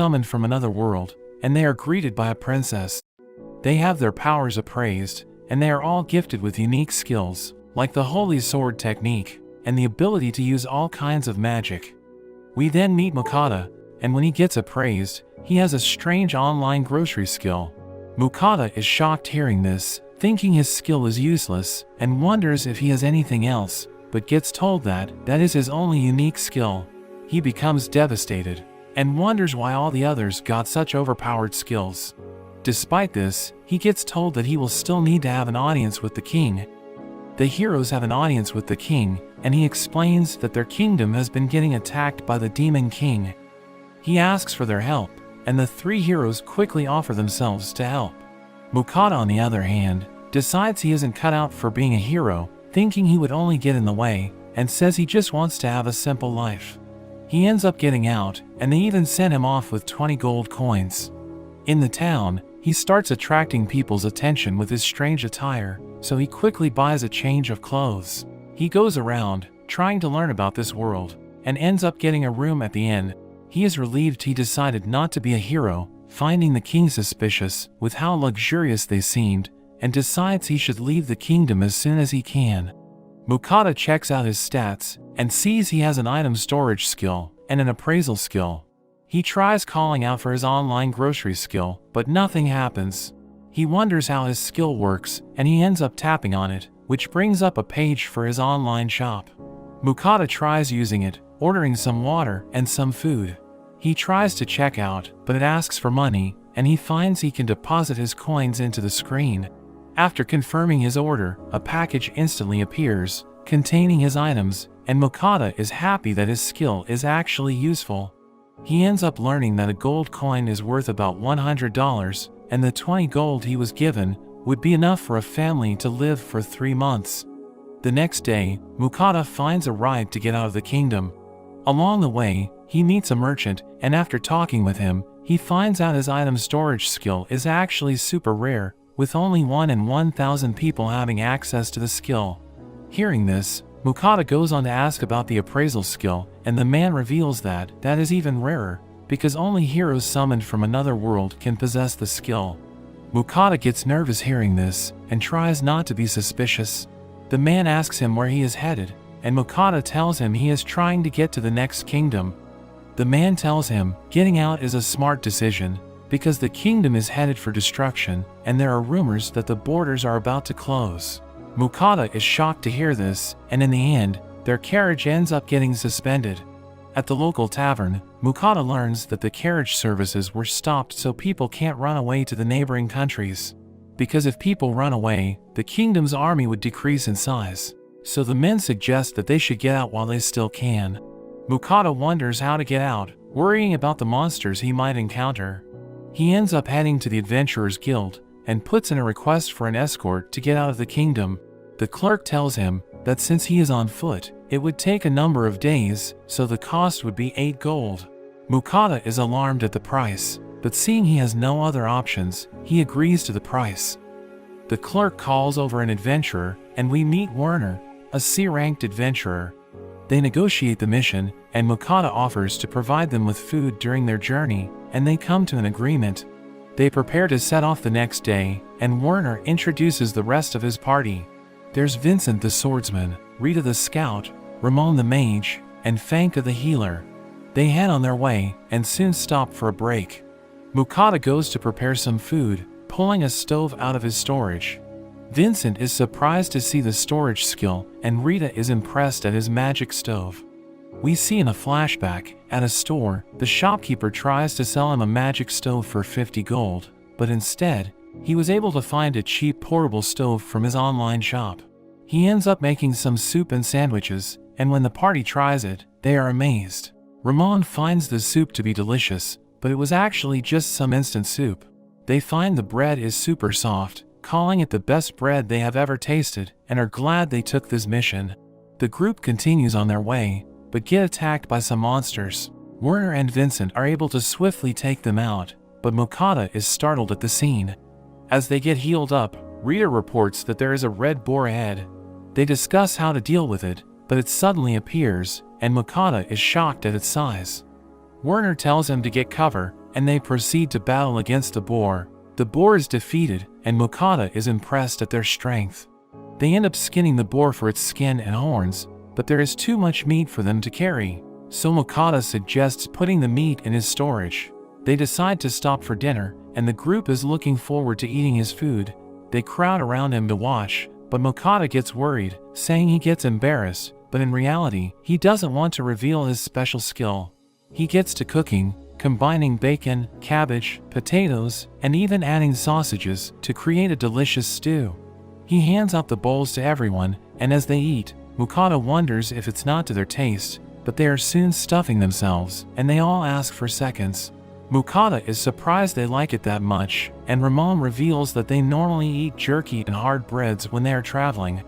summoned from another world, and they are greeted by a princess. They have their powers appraised, and they are all gifted with unique skills, like the Holy Sword technique, and the ability to use all kinds of magic. We then meet Mukata, and when he gets appraised, he has a strange online grocery skill. Mukata is shocked hearing this, thinking his skill is useless, and wonders if he has anything else, but gets told that that is his only unique skill. He becomes devastated, and wonders why all the others got such overpowered skills. Despite this, he gets told that he will still need to have an audience with the king. The heroes have an audience with the king, and he explains that their kingdom has been getting attacked by the Demon King. He asks for their help, and the three heroes quickly offer themselves to help. Mukata, on the other hand, decides he isn't cut out for being a hero, thinking he would only get in the way, and says he just wants to have a simple life. He ends up getting out, and they even send him off with 20 gold coins. In the town, he starts attracting people's attention with his strange attire, so he quickly buys a change of clothes. He goes around, trying to learn about this world, and ends up getting a room at the inn. He is relieved he decided not to be a hero, finding the king suspicious with how luxurious they seemed, and decides he should leave the kingdom as soon as he can. Mukata checks out his stats, and sees he has an item storage skill, and an appraisal skill. He tries calling out for his online grocery skill, but nothing happens. He wonders how his skill works, and he ends up tapping on it, which brings up a page for his online shop. Mukata tries using it, ordering some water and some food. He tries to check out, but it asks for money, and he finds he can deposit his coins into the screen. After confirming his order, a package instantly appears, containing his items, and Mukata is happy that his skill is actually useful. He ends up learning that a gold coin is worth about $100, and the 20 gold he was given would be enough for a family to live for 3 months. The next day, Mukata finds a ride to get out of the kingdom. Along the way, he meets a merchant, and after talking with him, he finds out his item storage skill is actually super rare, with only 1 in 1,000 people having access to the skill. Hearing this, Mukata goes on to ask about the appraisal skill, and the man reveals that that is even rarer, because only heroes summoned from another world can possess the skill. Mukata gets nervous hearing this, and tries not to be suspicious. The man asks him where he is headed, and Mukata tells him he is trying to get to the next kingdom. The man tells him getting out is a smart decision, because the kingdom is headed for destruction, and there are rumors that the borders are about to close. Mukata is shocked to hear this, and in the end, their carriage ends up getting suspended. At the local tavern, Mukata learns that the carriage services were stopped so people can't run away to the neighboring countries. Because if people run away, the kingdom's army would decrease in size. So the men suggest that they should get out while they still can. Mukata wonders how to get out, worrying about the monsters he might encounter. He ends up heading to the Adventurers Guild, and puts in a request for an escort to get out of the kingdom. The clerk tells him that since he is on foot, it would take a number of days, so the cost would be 8 gold. Mukata is alarmed at the price, but seeing he has no other options, he agrees to the price. The clerk calls over an adventurer, and we meet Werner, a C-ranked adventurer. They negotiate the mission, and Mukata offers to provide them with food during their journey, and they come to an agreement. They prepare to set off the next day, and Werner introduces the rest of his party. There's Vincent the swordsman, Rita the scout, Ramon the mage, and Fanka the healer. They head on their way, and soon stop for a break. Mukata goes to prepare some food, pulling a stove out of his storage. Vincent is surprised to see the storage skill, and Rita is impressed at his magic stove. We see in a flashback, at a store, the shopkeeper tries to sell him a magic stove for 50 gold, but instead, he was able to find a cheap portable stove from his online shop. He ends up making some soup and sandwiches, and when the party tries it, they are amazed. Ramon finds the soup to be delicious, but it was actually just some instant soup. They find the bread is super soft, calling it the best bread they have ever tasted, and are glad they took this mission. The group continues on their way, but get attacked by some monsters. Werner and Vincent are able to swiftly take them out, but Mukata is startled at the scene. As they get healed up, Rita reports that there is a red boar ahead. They discuss how to deal with it, but it suddenly appears, and Mukata is shocked at its size. Werner tells him to get cover, and they proceed to battle against the boar. The boar is defeated, and Mokata is impressed at their strength. They end up skinning the boar for its skin and horns, but there is too much meat for them to carry, so Mokata suggests putting the meat in his storage. They decide to stop for dinner, and the group is looking forward to eating his food. They crowd around him to watch, but Mokata gets worried, saying he gets embarrassed, but in reality, he doesn't want to reveal his special skill. He gets to cooking, combining bacon, cabbage, potatoes, and even adding sausages to create a delicious stew. He hands out the bowls to everyone, and as they eat, Mokata wonders if it's not to their taste, but they are soon stuffing themselves, and they all ask for seconds. Mokata is surprised they like it that much, and Ramon reveals that they normally eat jerky and hard breads when they are traveling.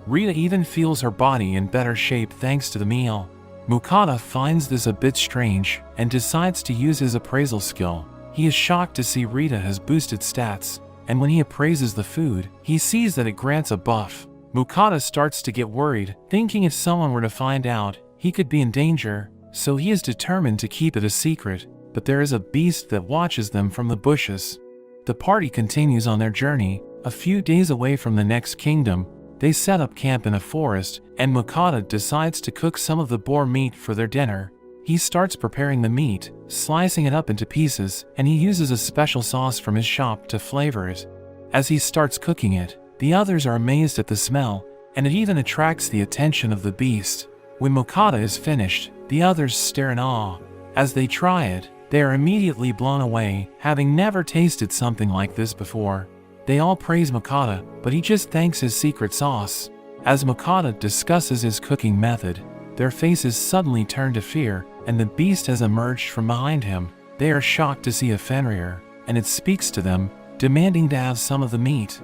Rita even feels her body in better shape thanks to the meal. Mokata finds this a bit strange, and decides to use his appraisal skill. He is shocked to see Rita has boosted stats, and when he appraises the food, he sees that it grants a buff. Mokata starts to get worried, thinking if someone were to find out, he could be in danger, so he is determined to keep it a secret, but there is a beast that watches them from the bushes. The party continues on their journey. A few days away from the next kingdom, they set up camp in a forest, and Mokata decides to cook some of the boar meat for their dinner. He starts preparing the meat, slicing it up into pieces, and he uses a special sauce from his shop to flavor it. As he starts cooking it, the others are amazed at the smell, and it even attracts the attention of the beast. When Mokata is finished, the others stare in awe. As they try it, they are immediately blown away, having never tasted something like this before. They all praise Mokata, but he just thanks his secret sauce. As Mokata discusses his cooking method, their faces suddenly turn to fear, and the beast has emerged from behind him. They are shocked to see a Fenrir, and it speaks to them, demanding to have some of the meat.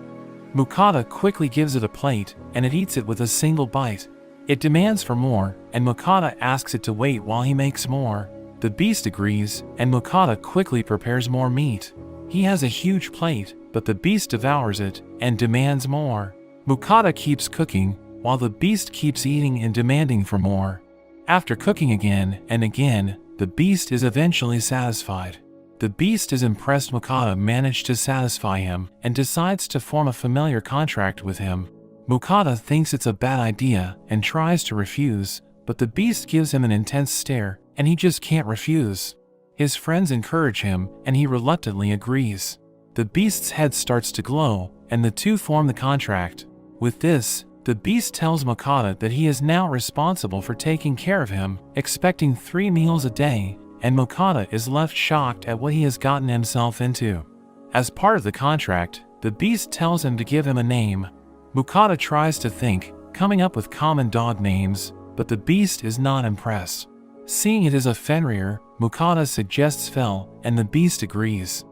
Mokata quickly gives it a plate, and it eats it with a single bite. It demands for more, and Mokata asks it to wait while he makes more. The beast agrees, and Mokata quickly prepares more meat. He has a huge plate, but the beast devours it and demands more. Mokata keeps cooking, while the beast keeps eating and demanding for more. After cooking again and again, the beast is eventually satisfied. The beast is impressed Mokata managed to satisfy him and decides to form a familiar contract with him. Mokata thinks it's a bad idea and tries to refuse, but the beast gives him an intense stare, and he just can't refuse. His friends encourage him, and he reluctantly agrees. The beast's head starts to glow, and the two form the contract. With this, the beast tells Mokata that he is now responsible for taking care of him, expecting 3 meals a day, and Mokata is left shocked at what he has gotten himself into. As part of the contract, the beast tells him to give him a name. Mokata tries to think, coming up with common dog names, but the beast is not impressed. Seeing it is a Fenrir, Mokata suggests Fel, and the beast agrees.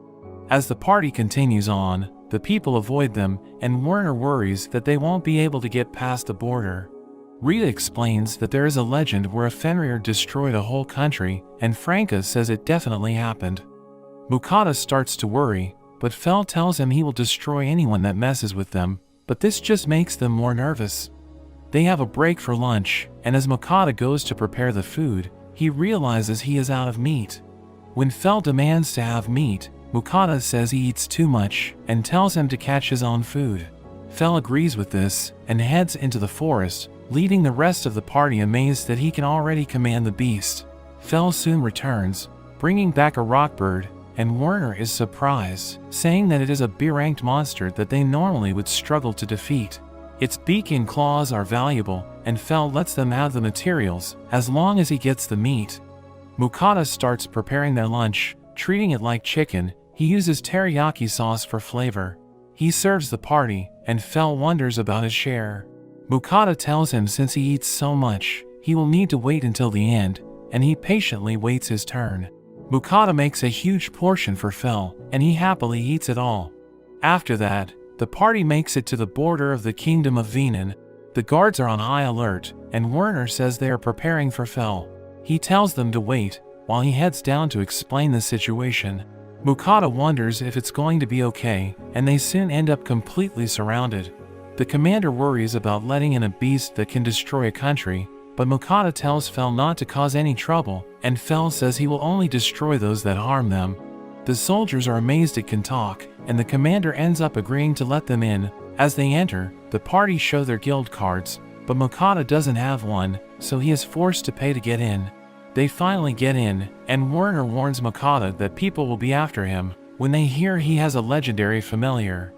As the party continues on, the people avoid them, and Werner worries that they won't be able to get past the border. Rita explains that there is a legend where a Fenrir destroyed a whole country, and Franca says it definitely happened. Mokata starts to worry, but Fel tells him he will destroy anyone that messes with them, but this just makes them more nervous. They have a break for lunch, and as Mokata goes to prepare the food, he realizes he is out of meat. When Fel demands to have meat, Mokata says he eats too much and tells him to catch his own food. Fel agrees with this and heads into the forest, leaving the rest of the party amazed that he can already command the beast. Fel soon returns, bringing back a rock bird, and Werner is surprised, saying that it is a B-ranked monster that they normally would struggle to defeat. Its beak and claws are valuable, and Fel lets them have the materials, as long as he gets the meat. Mokata starts preparing their lunch, treating it like chicken. He uses teriyaki sauce for flavor. He serves the party, and Fel wonders about his share. Mokata tells him since he eats so much, he will need to wait until the end, and he patiently waits his turn. Mokata makes a huge portion for Fel, and he happily eats it all. After that, the party makes it to the border of the Kingdom of Venan. The guards are on high alert, and Werner says they are preparing for Fel. He tells them to wait, while he heads down to explain the situation. Mokata wonders if it's going to be okay, and they soon end up completely surrounded. The commander worries about letting in a beast that can destroy a country, but Mokata tells Fel not to cause any trouble, and Fel says he will only destroy those that harm them. The soldiers are amazed it can talk, and the commander ends up agreeing to let them in. As they enter, the party show their guild cards, but Mokata doesn't have one, so he is forced to pay to get in. They finally get in, and Werner warns Mokata that people will be after him when they hear he has a legendary familiar.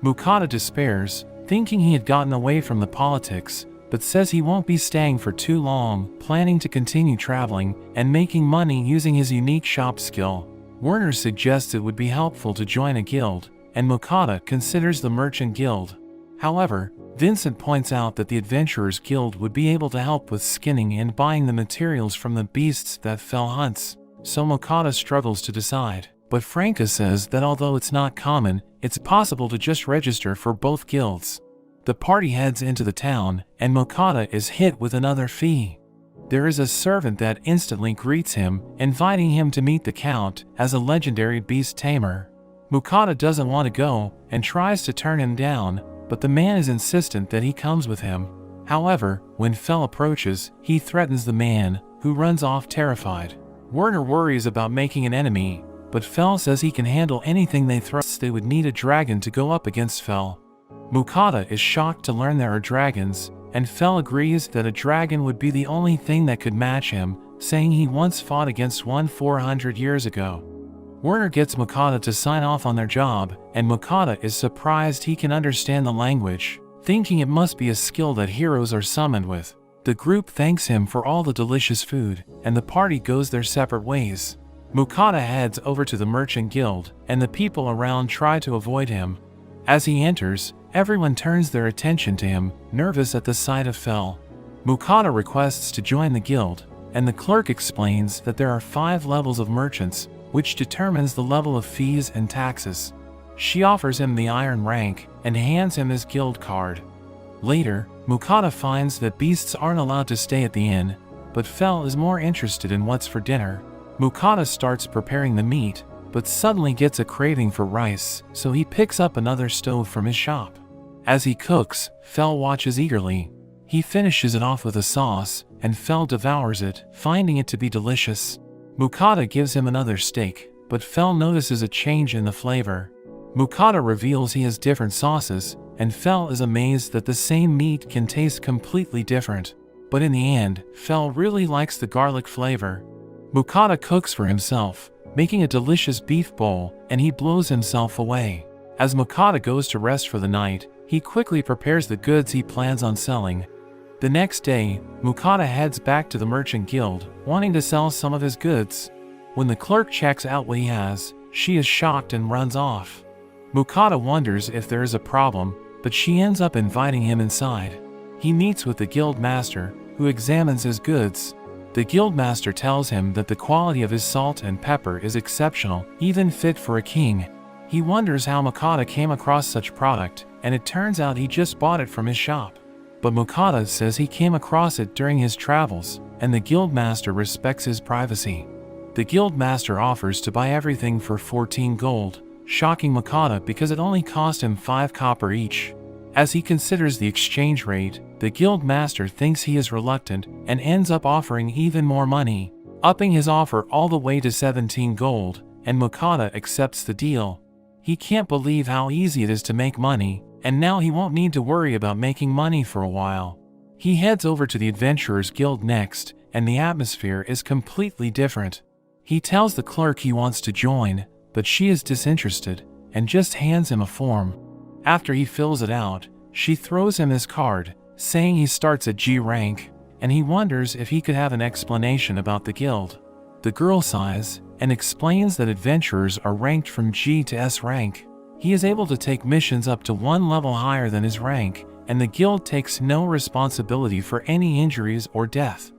Mokata despairs, thinking he had gotten away from the politics, but says he won't be staying for too long, planning to continue traveling and making money using his unique shop skill. Werner suggests it would be helpful to join a guild, and Mokata considers the Merchant Guild. However, Vincent points out that the Adventurers Guild would be able to help with skinning and buying the materials from the beasts that Fel hunts, so Mokata struggles to decide. But Franka says that although it's not common, it's possible to just register for both guilds. The party heads into the town, and Mokata is hit with another fee. There is a servant that instantly greets him, inviting him to meet the Count as a legendary beast tamer. Mokata doesn't want to go and tries to turn him down, but the man is insistent that he comes with him. However, when Fel approaches, he threatens the man, who runs off terrified. Werner worries about making an enemy, but Fel says he can handle anything they throw. They would need a dragon to go up against Fel. Mokata is shocked to learn there are dragons, and Fel agrees that a dragon would be the only thing that could match him, saying he once fought against one 400 years ago. Werner gets Mokata to sign off on their job, and Mokata is surprised he can understand the language, thinking it must be a skill that heroes are summoned with. The group thanks him for all the delicious food, and the party goes their separate ways. Mokata heads over to the Merchant Guild, and the people around try to avoid him. As he enters, everyone turns their attention to him, nervous at the sight of Fel. Mokata requests to join the guild, and the clerk explains that there are 5 levels of merchants, which determines the level of fees and taxes. She offers him the iron rank and hands him his guild card. Later, Mokata finds that beasts aren't allowed to stay at the inn, but Fel is more interested in what's for dinner. Mokata starts preparing the meat, but suddenly gets a craving for rice, so he picks up another stove from his shop. As he cooks, Fel watches eagerly. He finishes it off with a sauce, and Fel devours it, finding it to be delicious. Mokata gives him another steak, but Fel notices a change in the flavor. Mokata reveals he has different sauces, and Fel is amazed that the same meat can taste completely different. But in the end, Fel really likes the garlic flavor. Mokata cooks for himself, making a delicious beef bowl, and he blows himself away. As Mokata goes to rest for the night, he quickly prepares the goods he plans on selling. The next day, Mokata heads back to the Merchant Guild, wanting to sell some of his goods. When the clerk checks out what he has, she is shocked and runs off. Mokata wonders if there is a problem, but she ends up inviting him inside. He meets with the guild master, who examines his goods. The guild master tells him that the quality of his salt and pepper is exceptional, even fit for a king. He wonders how Mokata came across such product, and it turns out he just bought it from his shop. But Mokata says he came across it during his travels, and the guild master respects his privacy. The guild master offers to buy everything for 14 gold, shocking Mokata because it only cost him 5 copper each. As he considers the exchange rate, the guild master thinks he is reluctant and ends up offering even more money, upping his offer all the way to 17 gold, and Mokata accepts the deal. He can't believe how easy it is to make money, and now he won't need to worry about making money for a while. He heads over to the Adventurers Guild next, and the atmosphere is completely different. He tells the clerk he wants to join, but she is disinterested, and just hands him a form. After he fills it out, she throws him his card, saying he starts at G rank, and he wonders if he could have an explanation about the guild. The girl sighs, and explains that adventurers are ranked from G to S rank. He is able to take missions up to 1 level higher than his rank, and the guild takes no responsibility for any injuries or death.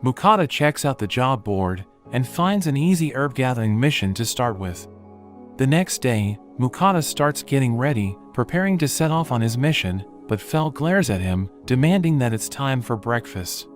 Mokata checks out the job board, and finds an easy herb gathering mission to start with. The next day, Mokata starts getting ready, preparing to set off on his mission, but Fel glares at him, demanding that it's time for breakfast.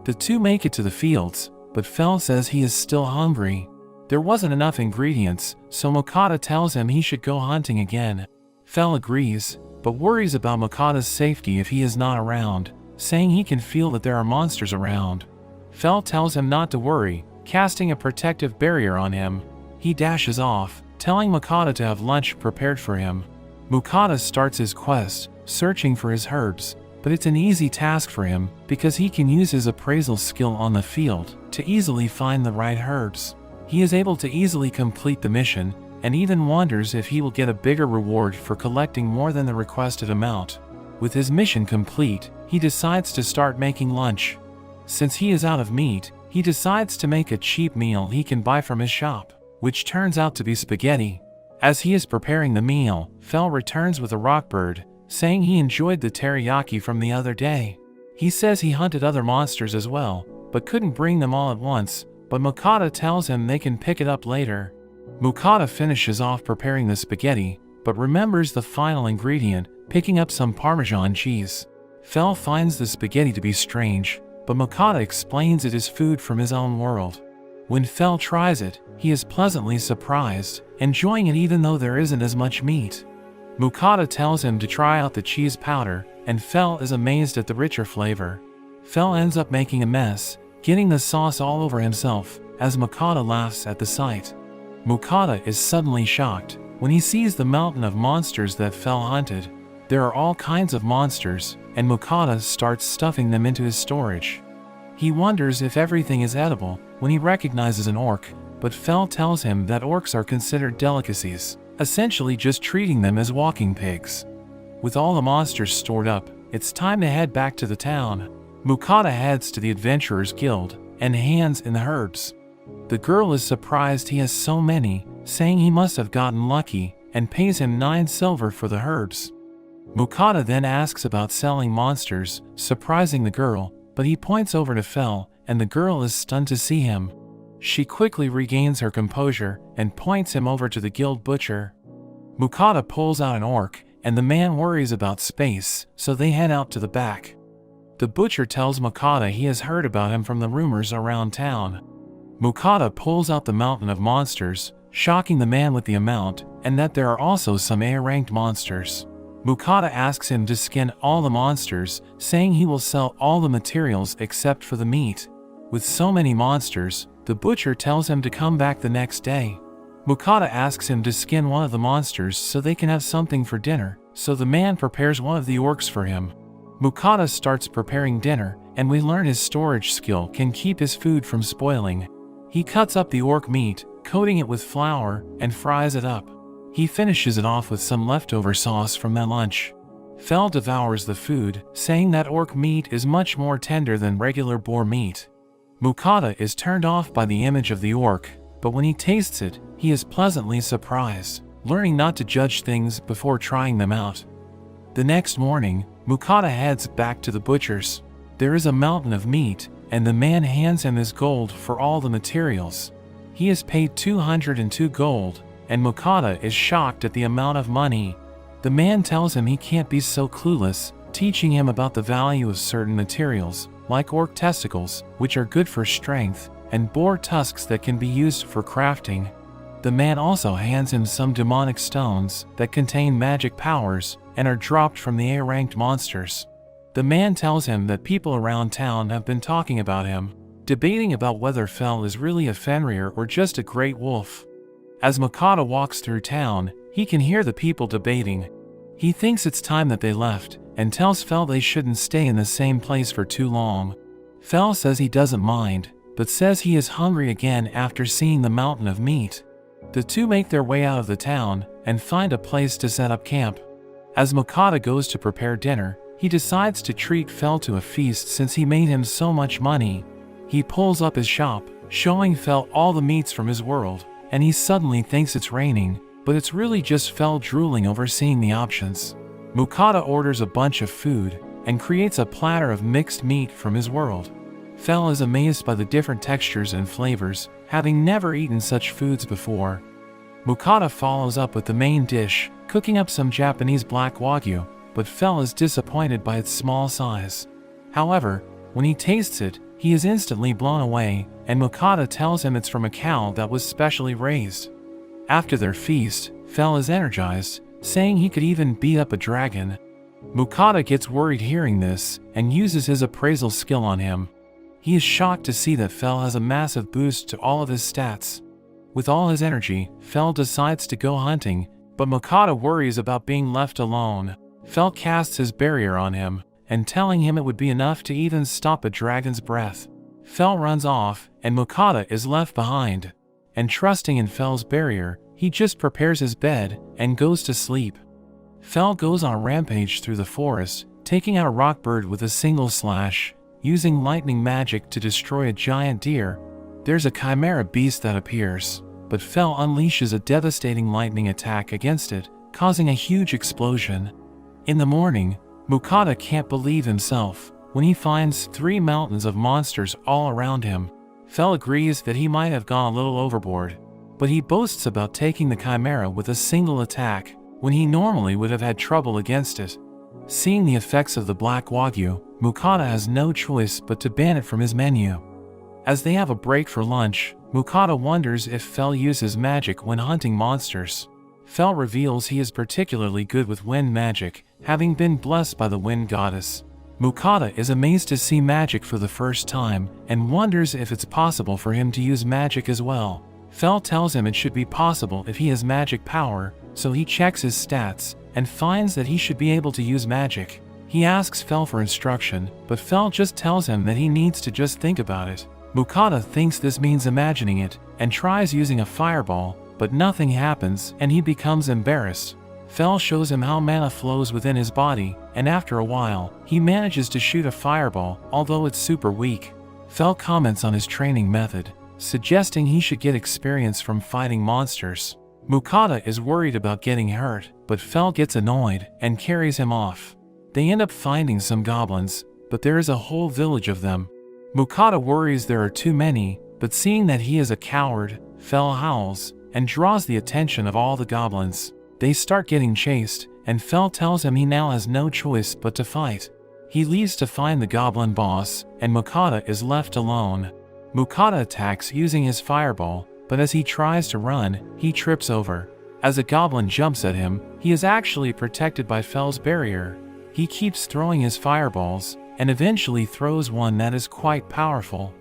The two make it to the fields, but Fel says he is still hungry. There wasn't enough ingredients, so Mokata tells him he should go hunting again. Fel agrees, but worries about Mokata's safety if he is not around, saying he can feel that there are monsters around. Fel tells him not to worry, casting a protective barrier on him. He dashes off, telling Mukata to have lunch prepared for him. Mukata starts his quest, searching for his herbs, but it's an easy task for him because he can use his appraisal skill on the field to easily find the right herbs. He is able to easily complete the mission and even wonders if he will get a bigger reward for collecting more than the requested amount. With his mission complete, he decides to start making lunch. Since he is out of meat, he decides to make a cheap meal he can buy from his shop, which turns out to be spaghetti. As he is preparing the meal, Fel returns with a rock bird, saying he enjoyed the teriyaki from the other day. He says he hunted other monsters as well, but couldn't bring them all at once, but Mukata tells him they can pick it up later. Mukata finishes off preparing the spaghetti, but remembers the final ingredient, picking up some Parmesan cheese. Fel finds the spaghetti to be strange, but Mukata explains it is food from his own world. When Fel tries it, he is pleasantly surprised, enjoying it even though there isn't as much meat. Mukata tells him to try out the cheese powder, and Fel is amazed at the richer flavor. Fel ends up making a mess, getting the sauce all over himself, as Mukata laughs at the sight. Mukata is suddenly shocked when he sees the mountain of monsters that Fel hunted. There are all kinds of monsters, and Mukata starts stuffing them into his storage. He wonders if everything is edible when he recognizes an orc, but Fel tells him that orcs are considered delicacies, essentially just treating them as walking pigs. With all the monsters stored up, it's time to head back to the town. Mukata heads to the Adventurers Guild and hands in the herbs. The girl is surprised he has so many, saying he must have gotten lucky, and pays him 9 silver for the herbs. Mukata then asks about selling monsters, surprising the girl, but he points over to Fel, and the girl is stunned to see him. She quickly regains her composure and points him over to the guild butcher. Mukata pulls out an orc, and the man worries about space, so they head out to the back. The butcher tells Mukata he has heard about him from the rumors around town. Mukata pulls out the mountain of monsters, shocking the man with the amount, and that there are also some A-ranked monsters. Mukata asks him to skin all the monsters, saying he will sell all the materials except for the meat. With so many monsters, the butcher tells him to come back the next day. Mukata asks him to skin one of the monsters so they can have something for dinner, so the man prepares one of the orcs for him. Mukata starts preparing dinner, and we learn his storage skill can keep his food from spoiling. He cuts up the orc meat, coating it with flour, and fries it up. He finishes it off with some leftover sauce from that lunch. Fel devours the food, saying that orc meat is much more tender than regular boar meat. Mukata is turned off by the image of the orc, but when he tastes it, he is pleasantly surprised, learning not to judge things before trying them out. The next morning, Mukata heads back to the butcher's. There is a mountain of meat, and the man hands him his gold for all the materials. He is paid 202 gold, and Mukata is shocked at the amount of money. The man tells him he can't be so clueless, teaching him about the value of certain materials, like orc testicles, which are good for strength, and boar tusks that can be used for crafting. The man also hands him some demonic stones that contain magic powers and are dropped from the A-ranked monsters. The man tells him that people around town have been talking about him, debating about whether Fel is really a Fenrir or just a great wolf. As Mukata walks through town, he can hear the people debating. He thinks it's time that they left, and tells Fel they shouldn't stay in the same place for too long. Fel says he doesn't mind, but says he is hungry again after seeing the mountain of meat. The two make their way out of the town and find a place to set up camp. As Mukata goes to prepare dinner, he decides to treat Fel to a feast since he made him so much money. He pulls up his shop, showing Fel all the meats from his world, and he suddenly thinks it's raining, but it's really just Fel drooling over seeing the options. Mukata orders a bunch of food and creates a platter of mixed meat from his world. Fel is amazed by the different textures and flavors, having never eaten such foods before. Mukata follows up with the main dish, cooking up some Japanese black wagyu, but Fel is disappointed by its small size. However, when he tastes it, he is instantly blown away, and Mukata tells him it's from a cow that was specially raised. After their feast, Fel is energized, saying he could even beat up a dragon. Mukata gets worried hearing this, and uses his appraisal skill on him. He is shocked to see that Fel has a massive boost to all of his stats. With all his energy, Fel decides to go hunting, but Mokata worries about being left alone. Fel casts his barrier on him, and telling him it would be enough to even stop a dragon's breath. Fel runs off, and Mokata is left behind. And trusting in Fel's barrier, he just prepares his bed and goes to sleep. Fel goes on a rampage through the forest, taking out a rock bird with a single slash, using lightning magic to destroy a giant deer. There's a chimera beast that appears, but Fel unleashes a devastating lightning attack against it, causing a huge explosion. In the morning, Mokata can't believe himself when he finds 3 mountains of monsters all around him. Fel agrees that he might have gone a little overboard, but he boasts about taking the chimera with a single attack, when he normally would have had trouble against it. Seeing the effects of the black wagyu, Mokata has no choice but to ban it from his menu. As they have a break for lunch, Mokata wonders if Fel uses magic when hunting monsters. Fel reveals he is particularly good with wind magic, having been blessed by the wind goddess. Mokata is amazed to see magic for the first time, and wonders if it's possible for him to use magic as well. Fel tells him it should be possible if he has magic power, so he checks his stats, and finds that he should be able to use magic. He asks Fel for instruction, but Fel just tells him that he needs to just think about it. Mokata thinks this means imagining it, and tries using a fireball, but nothing happens and he becomes embarrassed. Fel shows him how mana flows within his body, and after a while, he manages to shoot a fireball, although it's super weak. Fel comments on his training method, suggesting he should get experience from fighting monsters. Mokata is worried about getting hurt, but Fel gets annoyed and carries him off. They end up finding some goblins, but there is a whole village of them. Mokata worries there are too many, but seeing that he is a coward, Fel howls and draws the attention of all the goblins. They start getting chased, and Fel tells him he now has no choice but to fight. He leaves to find the goblin boss, and Mokata is left alone. Mokata attacks using his fireball, but as he tries to run, he trips over. As a goblin jumps at him, he is actually protected by Fel's barrier. He keeps throwing his fireballs, and eventually throws one that is quite powerful.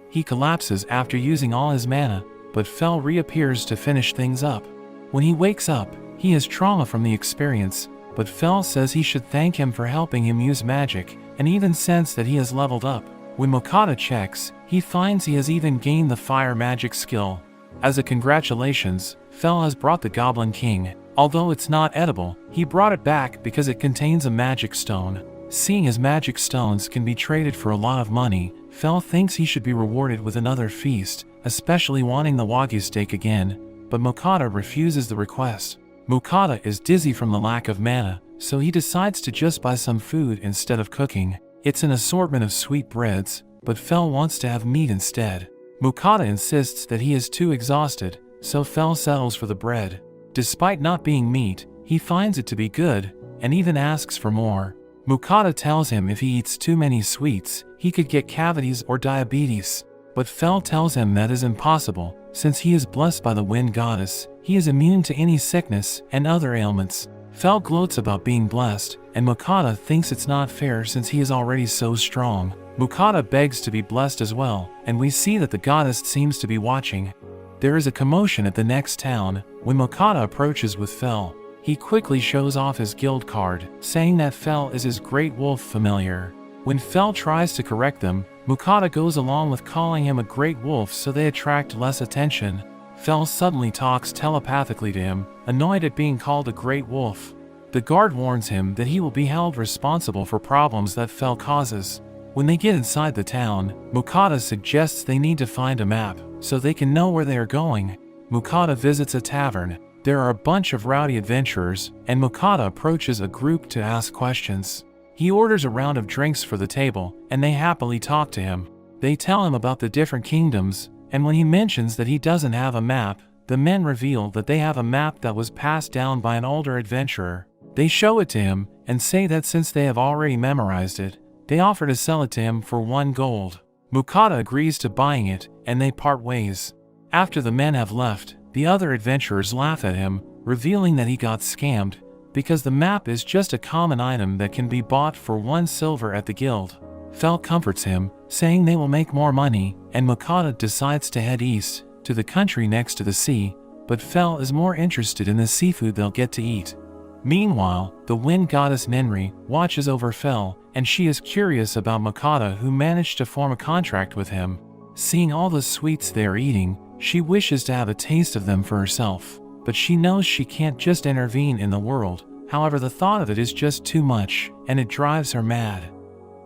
He collapses after using all his mana, but Fel reappears to finish things up. When he wakes up, he has trauma from the experience, but Fel says he should thank him for helping him use magic, and even sense that he has leveled up. When Mokata checks, he finds he has even gained the fire magic skill. As a congratulations, Fel has brought the Goblin King. Although it's not edible, he brought it back because it contains a magic stone. Seeing his magic stones can be traded for a lot of money, Fel thinks he should be rewarded with another feast, especially wanting the wagyu steak again, but Mokata refuses the request. Mokata is dizzy from the lack of mana, so he decides to just buy some food instead of cooking. It's an assortment of sweet breads, but Fel wants to have meat instead. Mokata insists that he is too exhausted, so Fel settles for the bread. Despite not being meat, he finds it to be good, and even asks for more. Mokata tells him if he eats too many sweets, he could get cavities or diabetes. But Fel tells him that is impossible, since he is blessed by the wind goddess. He is immune to any sickness and other ailments. Fel gloats about being blessed, and Mokata thinks it's not fair since he is already so strong. Mokata begs to be blessed as well, and we see that the goddess seems to be watching. There is a commotion at the next town. When Mokata approaches with Fel, he quickly shows off his guild card, saying that Fel is his great wolf familiar. When Fel tries to correct them, Mokata goes along with calling him a great wolf so they attract less attention. Fel suddenly talks telepathically to him, annoyed at being called a great wolf. The guard warns him that he will be held responsible for problems that Fel causes. When they get inside the town, Mokata suggests they need to find a map, so they can know where they are going. Mokata visits a tavern. There are a bunch of rowdy adventurers, and Mokata approaches a group to ask questions. He orders a round of drinks for the table, and they happily talk to him. They tell him about the different kingdoms, and when he mentions that he doesn't have a map, the men reveal that they have a map that was passed down by an older adventurer. They show it to him, and say that since they have already memorized it, they offer to sell it to him for 1 gold. Mokata agrees to buying it, and they part ways. After the men have left, the other adventurers laugh at him, revealing that he got scammed, because the map is just a common item that can be bought for 1 silver at the guild. Fel comforts him, saying they will make more money, and Mokata decides to head east, to the country next to the sea, but Fel is more interested in the seafood they'll get to eat. Meanwhile, the wind goddess Ninri watches over Fel, and she is curious about Mokata, who managed to form a contract with him. Seeing all the sweets they are eating, she wishes to have a taste of them for herself, but she knows she can't just intervene in the world. However, the thought of it is just too much, and it drives her mad.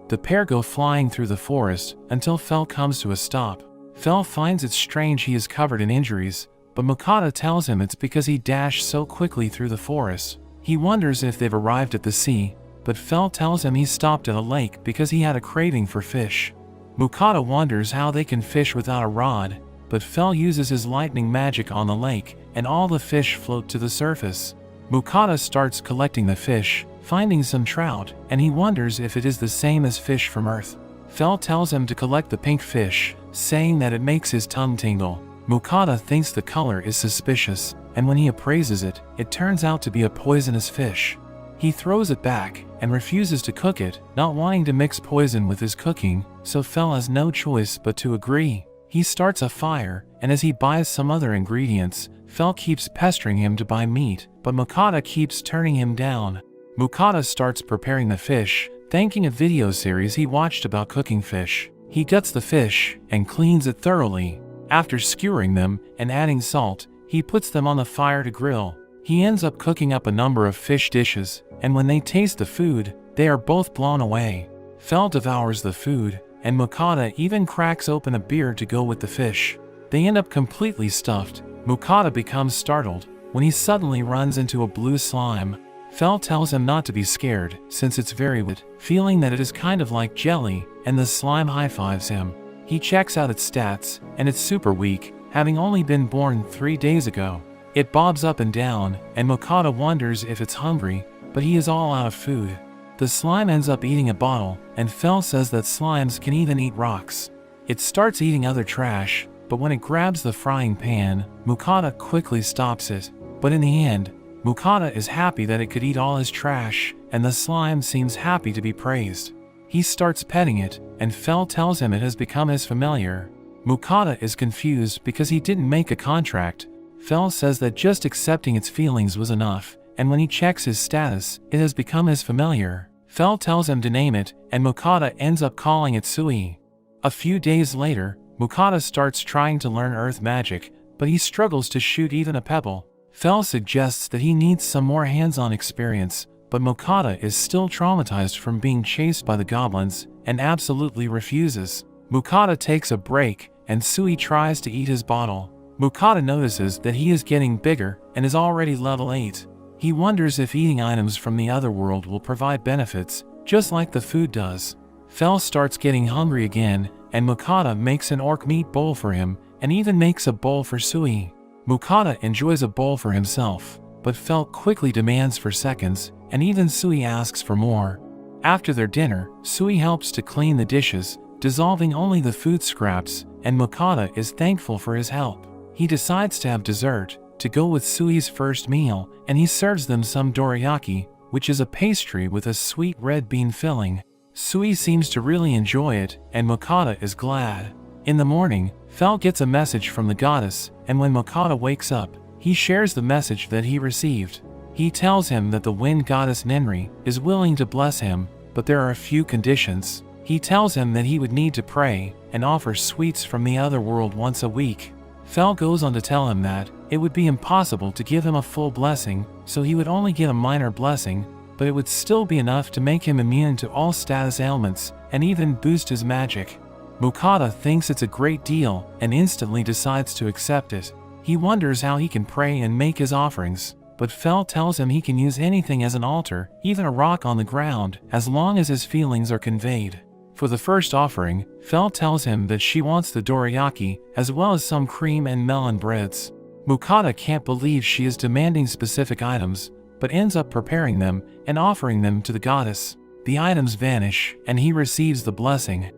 The pair go flying through the forest until Fel comes to a stop. Fel finds it strange he is covered in injuries, but Mokata tells him it's because he dashed so quickly through the forest. He wonders if they've arrived at the sea, but Fel tells him he stopped at a lake because he had a craving for fish. Mokata wonders how they can fish without a rod, but Fel uses his lightning magic on the lake, and all the fish float to the surface. Mokata starts collecting the fish, finding some trout, and he wonders if it is the same as fish from Earth. Fel tells him to collect the pink fish, saying that it makes his tongue tingle. Mokata thinks the color is suspicious, and when he appraises it, it turns out to be a poisonous fish. He throws it back, and refuses to cook it, not wanting to mix poison with his cooking, so Fel has no choice but to agree. He starts a fire, and as he buys some other ingredients, Fel keeps pestering him to buy meat, but Mokata keeps turning him down. Mokata starts preparing the fish, thanking a video series he watched about cooking fish. He guts the fish, and cleans it thoroughly. After skewering them, and adding salt, he puts them on the fire to grill. He ends up cooking up a number of fish dishes, and when they taste the food, they are both blown away. Fel devours the food, and Mokata even cracks open a beer to go with the fish. They end up completely stuffed. Mokata becomes startled when he suddenly runs into a blue slime. Fel tells him not to be scared, since it's very wet, feeling that it is kind of like jelly, and the slime high-fives him. He checks out its stats, and it's super weak, having only been born 3 days ago. It bobs up and down, and Mokata wonders if it's hungry, but he is all out of food. The slime ends up eating a bottle, and Fel says that slimes can even eat rocks. It starts eating other trash, but when it grabs the frying pan, Mokata quickly stops it. But in the end, Mokata is happy that it could eat all his trash, and the slime seems happy to be praised. He starts petting it, and Fel tells him it has become his familiar. Mokata is confused because he didn't make a contract. Fel says that just accepting its feelings was enough, and when he checks his status, it has become his familiar. Fel tells him to name it, and Mokata ends up calling it Sui. A few days later, Mokata starts trying to learn earth magic, but he struggles to shoot even a pebble. Fel suggests that he needs some more hands-on experience, but Mokata is still traumatized from being chased by the goblins, and absolutely refuses. Mokata takes a break, and Sui tries to eat his bottle. Mokata notices that he is getting bigger, and is already level 8. He wonders if eating items from the other world will provide benefits, just like the food does. Fel starts getting hungry again, and Mokata makes an orc meat bowl for him, and even makes a bowl for Sui. Mokata enjoys a bowl for himself, but Fel quickly demands for seconds, and even Sui asks for more. After their dinner, Sui helps to clean the dishes, dissolving only the food scraps, and Mokata is thankful for his help. He decides to have dessert, to go with Sui's first meal, and he serves them some dorayaki, which is a pastry with a sweet red bean filling. Sui seems to really enjoy it, and Mokata is glad. In the morning, Fel gets a message from the goddess, and when Mokata wakes up, he shares the message that he received. He tells him that the wind goddess Ninri is willing to bless him, but there are a few conditions. He tells him that he would need to pray, and offer sweets from the other world once a week. Fel goes on to tell him that it would be impossible to give him a full blessing, so he would only get a minor blessing, but it would still be enough to make him immune to all status ailments, and even boost his magic. Mokata thinks it's a great deal, and instantly decides to accept it. He wonders how he can pray and make his offerings, but Fel tells him he can use anything as an altar, even a rock on the ground, as long as his feelings are conveyed. For the first offering, Fel tells him that she wants the dorayaki, as well as some cream and melon breads. Mokata can't believe she is demanding specific items, but ends up preparing them and offering them to the goddess. The items vanish, and he receives the blessing.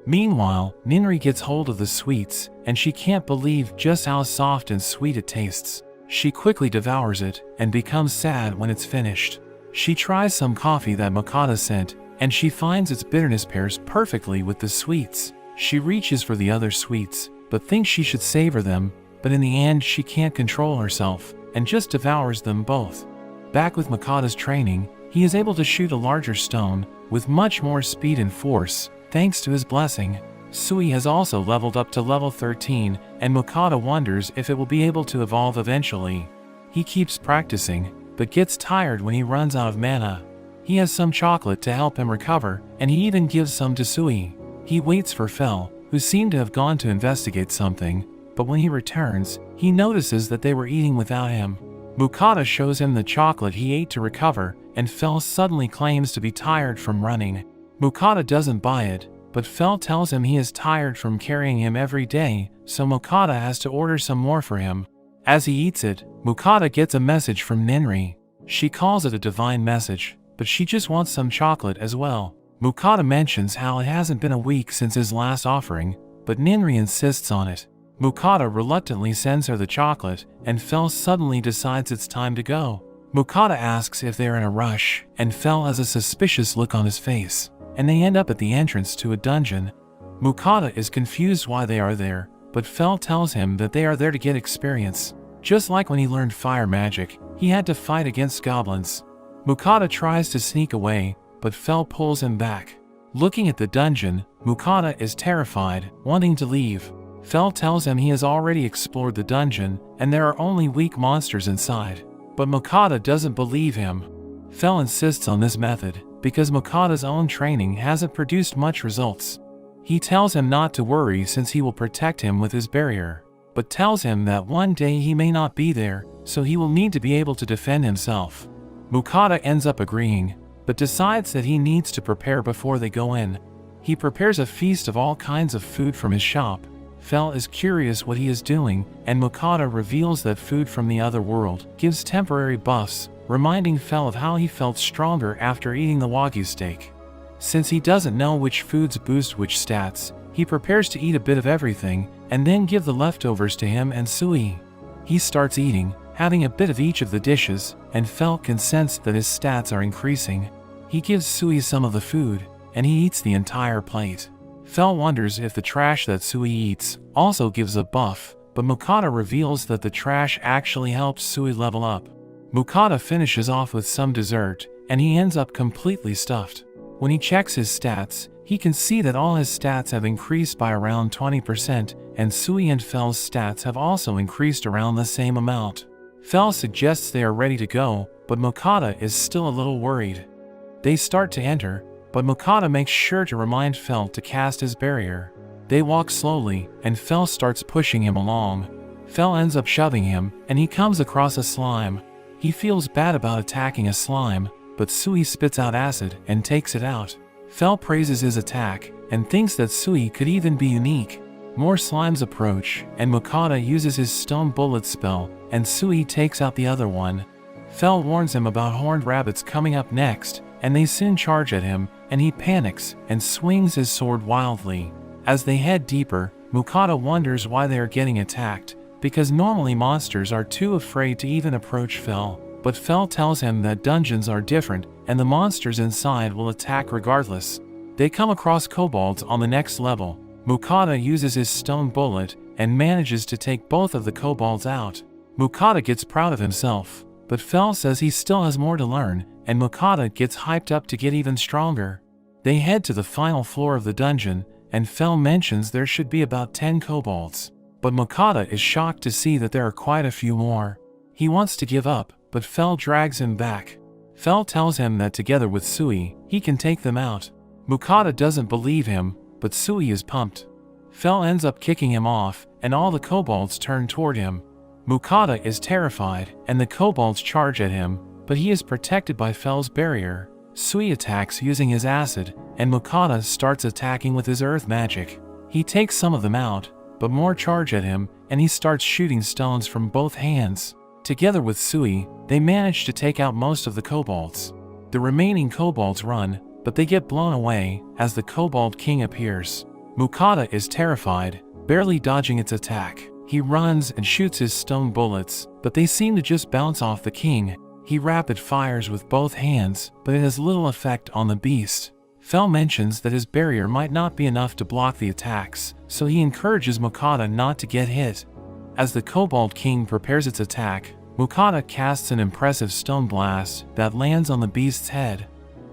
Meanwhile, Ninri gets hold of the sweets, and she can't believe just how soft and sweet it tastes. She quickly devours it, and becomes sad when it's finished. She tries some coffee that Mokata sent, and she finds its bitterness pairs perfectly with the sweets. She reaches for the other sweets, but thinks she should savor them, but in the end she can't control herself and just devours them both. Back with Mokata's training, he is able to shoot a larger stone with much more speed and force, thanks to his blessing. Sui has also leveled up to level 13, and Mokata wonders if it will be able to evolve eventually. He keeps practicing, but gets tired when he runs out of mana. He has some chocolate to help him recover, and he even gives some to Sui. He waits for Fel, who seemed to have gone to investigate something, but when he returns, he notices that they were eating without him. Mokata shows him the chocolate he ate to recover, and Fel suddenly claims to be tired from running. Mokata doesn't buy it, but Fel tells him he is tired from carrying him every day, so Mokata has to order some more for him. As he eats it, Mokata gets a message from Ninri. She calls it a divine message, but she just wants some chocolate as well. Mokata mentions how it hasn't been a week since his last offering, but Ninri insists on it. Mokata reluctantly sends her the chocolate, and Fel suddenly decides it's time to go. Mokata asks if they're in a rush, and Fel has a suspicious look on his face, and they end up at the entrance to a dungeon. Mokata is confused why they are there, but Fel tells him that they are there to get experience. Just like when he learned fire magic, he had to fight against goblins. Mokata tries to sneak away, but Fel pulls him back. Looking at the dungeon, Mokata is terrified, wanting to leave. Fel tells him he has already explored the dungeon, and there are only weak monsters inside. But Mokata doesn't believe him. Fel insists on this method, because Mokata's own training hasn't produced much results. He tells him not to worry since he will protect him with his barrier, but tells him that one day he may not be there, so he will need to be able to defend himself. Mokata ends up agreeing, but decides that he needs to prepare before they go in. He prepares a feast of all kinds of food from his shop. Fel is curious what he is doing, and Mokata reveals that food from the other world gives temporary buffs, reminding Fel of how he felt stronger after eating the Wagyu steak. Since he doesn't know which foods boost which stats, he prepares to eat a bit of everything, and then give the leftovers to him and Sui. He starts eating, having a bit of each of the dishes, and Fel can sense that his stats are increasing. He gives Sui some of the food, and he eats the entire plate. Fel wonders if the trash that Sui eats also gives a buff, but Mokata reveals that the trash actually helps Sui level up. Mokata finishes off with some dessert, and he ends up completely stuffed. When he checks his stats, he can see that all his stats have increased by around 20%, and Sui and Fel's stats have also increased around the same amount. Fel suggests they are ready to go, but Mokata is still a little worried. They start to enter, but Mokata makes sure to remind Fel to cast his barrier. They walk slowly, and Fel starts pushing him along. Fel ends up shoving him, and he comes across a slime. He feels bad about attacking a slime, but Sui spits out acid and takes it out. Fel praises his attack, and thinks that Sui could even be unique. More slimes approach, and Mokata uses his stone bullet spell, and Sui takes out the other one. Fel warns him about horned rabbits coming up next, and they soon charge at him, and he panics and swings his sword wildly. As they head deeper, Mokata wonders why they are getting attacked, because normally monsters are too afraid to even approach Fel. But Fel tells him that dungeons are different, and the monsters inside will attack regardless. They come across kobolds on the next level. Mokata uses his stone bullet, and manages to take both of the kobolds out. Mokata gets proud of himself, but Fel says he still has more to learn, and Mokata gets hyped up to get even stronger. They head to the final floor of the dungeon, and Fel mentions there should be about 10 kobolds. But Mokata is shocked to see that there are quite a few more. He wants to give up, but Fel drags him back. Fel tells him that together with Sui, he can take them out. Mokata doesn't believe him, but Sui is pumped. Fel ends up kicking him off, and all the kobolds turn toward him. Mokata is terrified, and the kobolds charge at him, but he is protected by Fel's barrier. Sui attacks using his acid, and Mokata starts attacking with his earth magic. He takes some of them out, but more charge at him, and he starts shooting stones from both hands. Together with Sui, they manage to take out most of the kobolds. The remaining kobolds run, but they get blown away as the Kobold King appears. Mokata is terrified, barely dodging its attack. He runs and shoots his stone bullets, but they seem to just bounce off the king. He rapid fires with both hands, but it has little effect on the beast. Fel mentions that his barrier might not be enough to block the attacks, so he encourages Mokata not to get hit. As the Kobold King prepares its attack, Mukata casts an impressive stone blast that lands on the beast's head.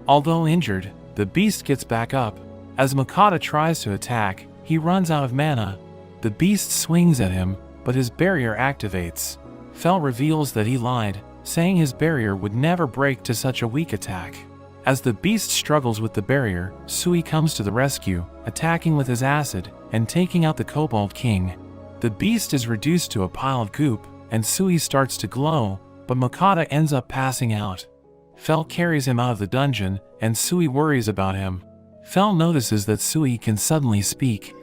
Although injured, the beast gets back up. As Mukata tries to attack, he runs out of mana. The beast swings at him, but his barrier activates. Fel reveals that he lied, saying his barrier would never break to such a weak attack. As the beast struggles with the barrier, Sui comes to the rescue, attacking with his acid and taking out the Kobold King. The beast is reduced to a pile of goop, and Sui starts to glow, but Mukata ends up passing out. Fel carries him out of the dungeon, and Sui worries about him. Fel notices that Sui can suddenly speak.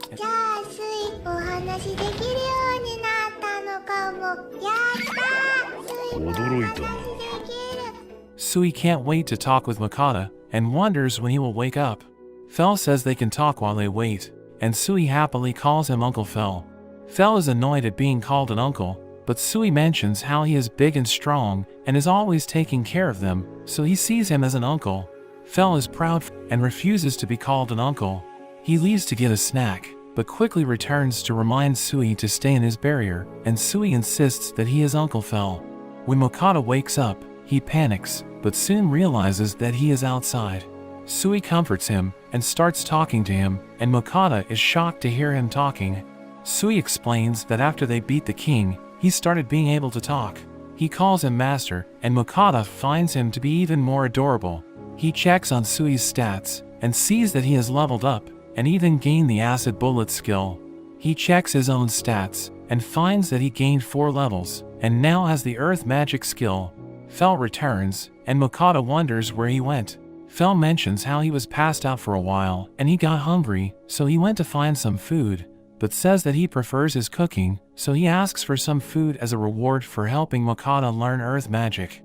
Sui can't wait to talk with Mukata, and wonders when he will wake up. Fel says they can talk while they wait, and Sui happily calls him Uncle Fel. Fel is annoyed at being called an uncle, but Sui mentions how he is big and strong and is always taking care of them, so he sees him as an uncle. Fel is proud and refuses to be called an uncle. He leaves to get a snack, but quickly returns to remind Sui to stay in his barrier, and Sui insists that he is Uncle Fel. When Mukata wakes up, he panics, but soon realizes that he is outside. Sui comforts him and starts talking to him, and Mukata is shocked to hear him talking. Sui explains that after they beat the king, he started being able to talk. He calls him Master, and Mukata finds him to be even more adorable. He checks on Sui's stats, and sees that he has leveled up, and even gained the Acid Bullet skill. He checks his own stats, and finds that he gained 4 levels, and now has the Earth Magic skill. Fel returns, and Mukata wonders where he went. Fel mentions how he was passed out for a while, and he got hungry, so he went to find some food, but says that he prefers his cooking, so he asks for some food as a reward for helping Mukata learn Earth Magic.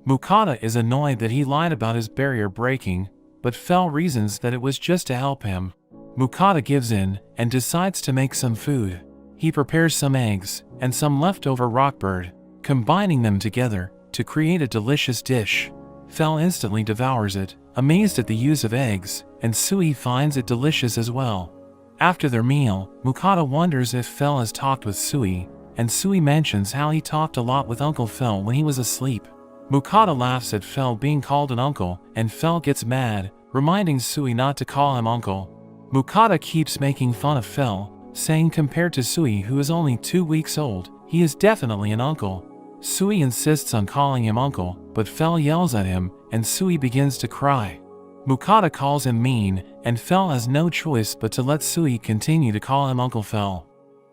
Mukata is annoyed that he lied about his barrier breaking, but Fel reasons that it was just to help him. Mukata gives in, and decides to make some food. He prepares some eggs, and some leftover rockbird, combining them together to create a delicious dish. Fel instantly devours it, amazed at the use of eggs, and Sui finds it delicious as well. After their meal, Mukata wonders if Fel has talked with Sui, and Sui mentions how he talked a lot with Uncle Fel when he was asleep. Mukata laughs at Fel being called an uncle, and Fel gets mad, reminding Sui not to call him uncle. Mukata keeps making fun of Fel, saying compared to Sui, who is only 2 weeks old, he is definitely an uncle. Sui insists on calling him uncle, but Fel yells at him, and Sui begins to cry. Mukata calls him mean, and Fel has no choice but to let Sui continue to call him Uncle Fel.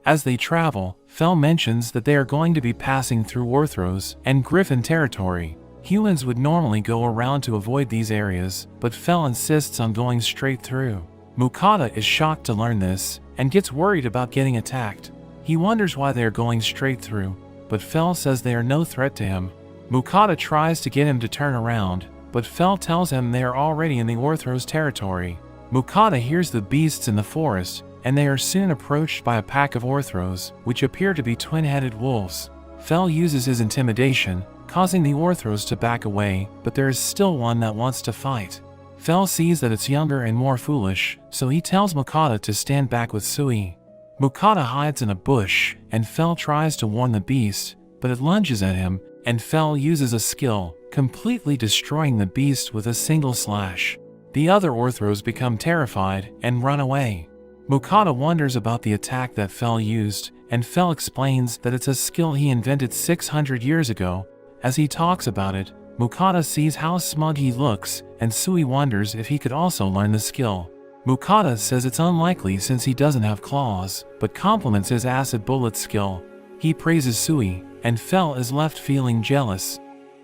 As they travel, Fel mentions that they are going to be passing through Orthros and Griffin territory. Humans would normally go around to avoid these areas, but Fel insists on going straight through. Mukata is shocked to learn this, and gets worried about getting attacked. He wonders why they are going straight through, but Fel says they are no threat to him. Mukata tries to get him to turn around, but Fel tells him they are already in the Orthros territory. Mukata hears the beasts in the forest, and they are soon approached by a pack of Orthros, which appear to be twin-headed wolves. Fel uses his intimidation, causing the Orthros to back away, but there is still one that wants to fight. Fel sees that it's younger and more foolish, so he tells Mukata to stand back with Sui. Mukata hides in a bush, and Fel tries to warn the beast, but it lunges at him, and Fel uses a skill, completely destroying the beast with a single slash. The other Orthros become terrified and run away. Mukata wonders about the attack that Fel used, and Fel explains that it's a skill he invented 600 years ago. As he talks about it, Mukata sees how smug he looks, and Sui wonders if he could also learn the skill. Mukata says it's unlikely since he doesn't have claws, but compliments his acid bullet skill. He praises Sui, and Fel is left feeling jealous.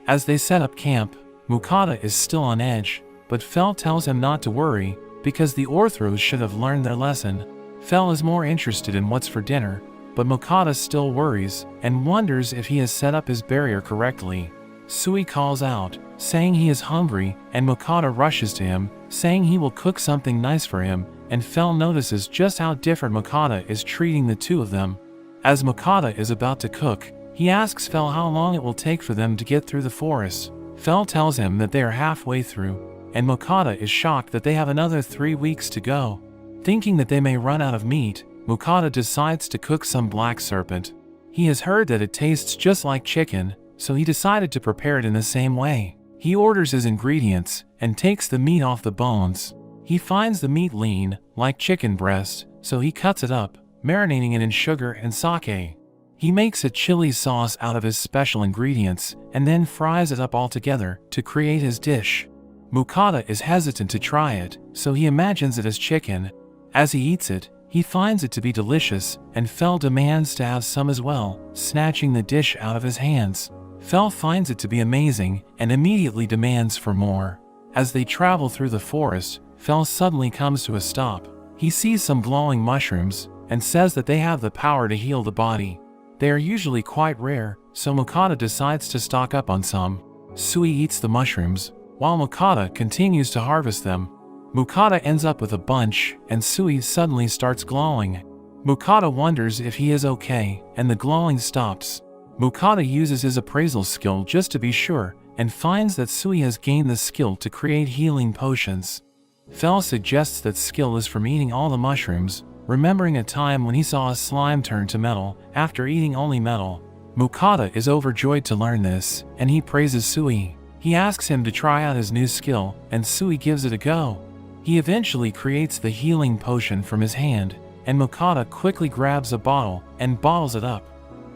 As they set up camp, Mukata is still on edge, but Fel tells him not to worry, because the Orthros should have learned their lesson. Fel is more interested in what's for dinner, but Mukata still worries, and wonders if he has set up his barrier correctly. Sui calls out, saying he is hungry, and Mukata rushes to him, saying he will cook something nice for him, and Fel notices just how different Mukata is treating the two of them. As Mukata is about to cook, he asks Fel how long it will take for them to get through the forest. Fel tells him that they are halfway through, and Mukata is shocked that they have another 3 weeks to go. Thinking that they may run out of meat, Mukata decides to cook some black serpent. He has heard that it tastes just like chicken, so he decided to prepare it in the same way. He orders his ingredients and takes the meat off the bones. He finds the meat lean, like chicken breast, so he cuts it up, marinating it in sugar and sake. He makes a chili sauce out of his special ingredients and then fries it up all together to create his dish. Mukata is hesitant to try it, so he imagines it as chicken. As he eats it, he finds it to be delicious, and Fel demands to have some as well, snatching the dish out of his hands. Fel finds it to be amazing and immediately demands for more. As they travel through the forest, Fel suddenly comes to a stop. He sees some glowing mushrooms and says that they have the power to heal the body. They are usually quite rare, so Mukata decides to stock up on some. Sui eats the mushrooms, while Mukata continues to harvest them. Mukata ends up with a bunch, and Sui suddenly starts glowing. Mukata wonders if he is okay, and the glowing stops. Mukata uses his appraisal skill just to be sure, and finds that Sui has gained the skill to create healing potions. Fel suggests that skill is from eating all the mushrooms, remembering a time when he saw a slime turn to metal after eating only metal. Mukata is overjoyed to learn this, and he praises Sui. He asks him to try out his new skill, and Sui gives it a go. He eventually creates the healing potion from his hand, and Mukata quickly grabs a bottle and bottles it up.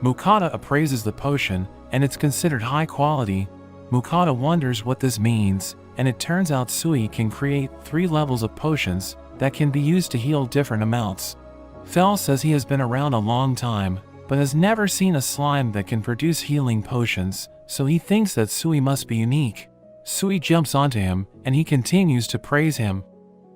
Mukata appraises the potion, and it's considered high quality. Mukata wonders what this means, and it turns out Sui can create 3 levels of potions that can be used to heal different amounts. Fel says he has been around a long time, but has never seen a slime that can produce healing potions, so he thinks that Sui must be unique. Sui jumps onto him, and he continues to praise him.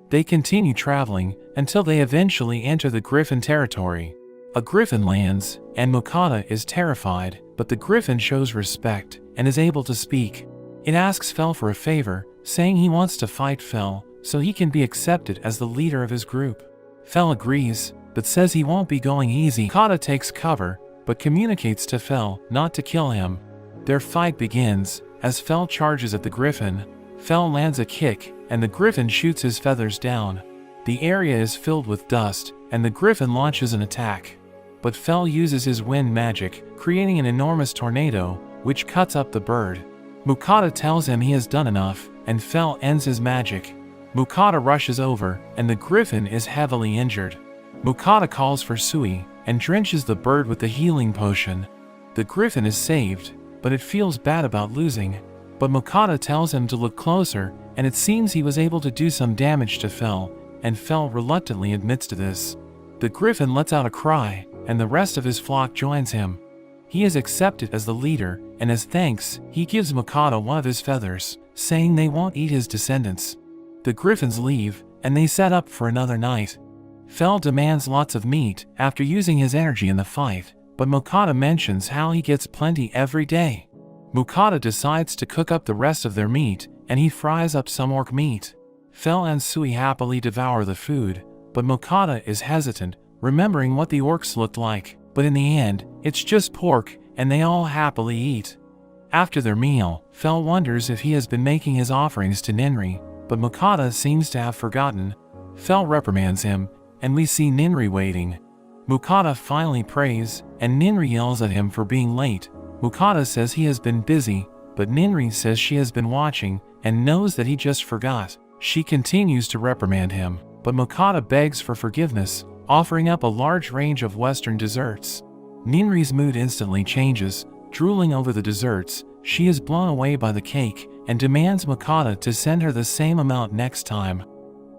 They continue traveling until they eventually enter the Griffin territory. A griffin lands, and Mukata is terrified, but the griffin shows respect and is able to speak. It asks Fel for a favor, saying he wants to fight Fel so he can be accepted as the leader of his group. Fel agrees, but says he won't be going easy. Mukata takes cover, but communicates to Fel not to kill him. Their fight begins as Fel charges at the griffin. Fel lands a kick, and the griffin shoots his feathers down. The area is filled with dust, and the griffin launches an attack. But Fel uses his wind magic, creating an enormous tornado, which cuts up the bird. Mukata tells him he has done enough, and Fel ends his magic. Mukata rushes over, and the griffin is heavily injured. Mukata calls for Sui, and drenches the bird with the healing potion. The griffin is saved, but it feels bad about losing. But Mukata tells him to look closer, and it seems he was able to do some damage to Fel, and Fel reluctantly admits to this. The griffin lets out a cry, and the rest of his flock joins him. He is accepted as the leader, and as thanks, he gives Mukata one of his feathers, saying they won't eat his descendants. The griffins leave, and they set up for another night. Fel demands lots of meat after using his energy in the fight, but Mukata mentions how he gets plenty every day. Mukata decides to cook up the rest of their meat, and he fries up some orc meat. Fel and Sui happily devour the food, but Mukata is hesitant, remembering what the orcs looked like, but in the end, it's just pork, and they all happily eat. After their meal, Fel wonders if he has been making his offerings to Ninri, but Mukata seems to have forgotten. Fel reprimands him, and we see Ninri waiting. Mukata finally prays, and Ninri yells at him for being late. Mukata says he has been busy, but Ninri says she has been watching, and knows that he just forgot. She continues to reprimand him, but Mukata begs for forgiveness, offering up a large range of Western desserts. Ninri's mood instantly changes, drooling over the desserts. She is blown away by the cake, and demands Mukata to send her the same amount next time.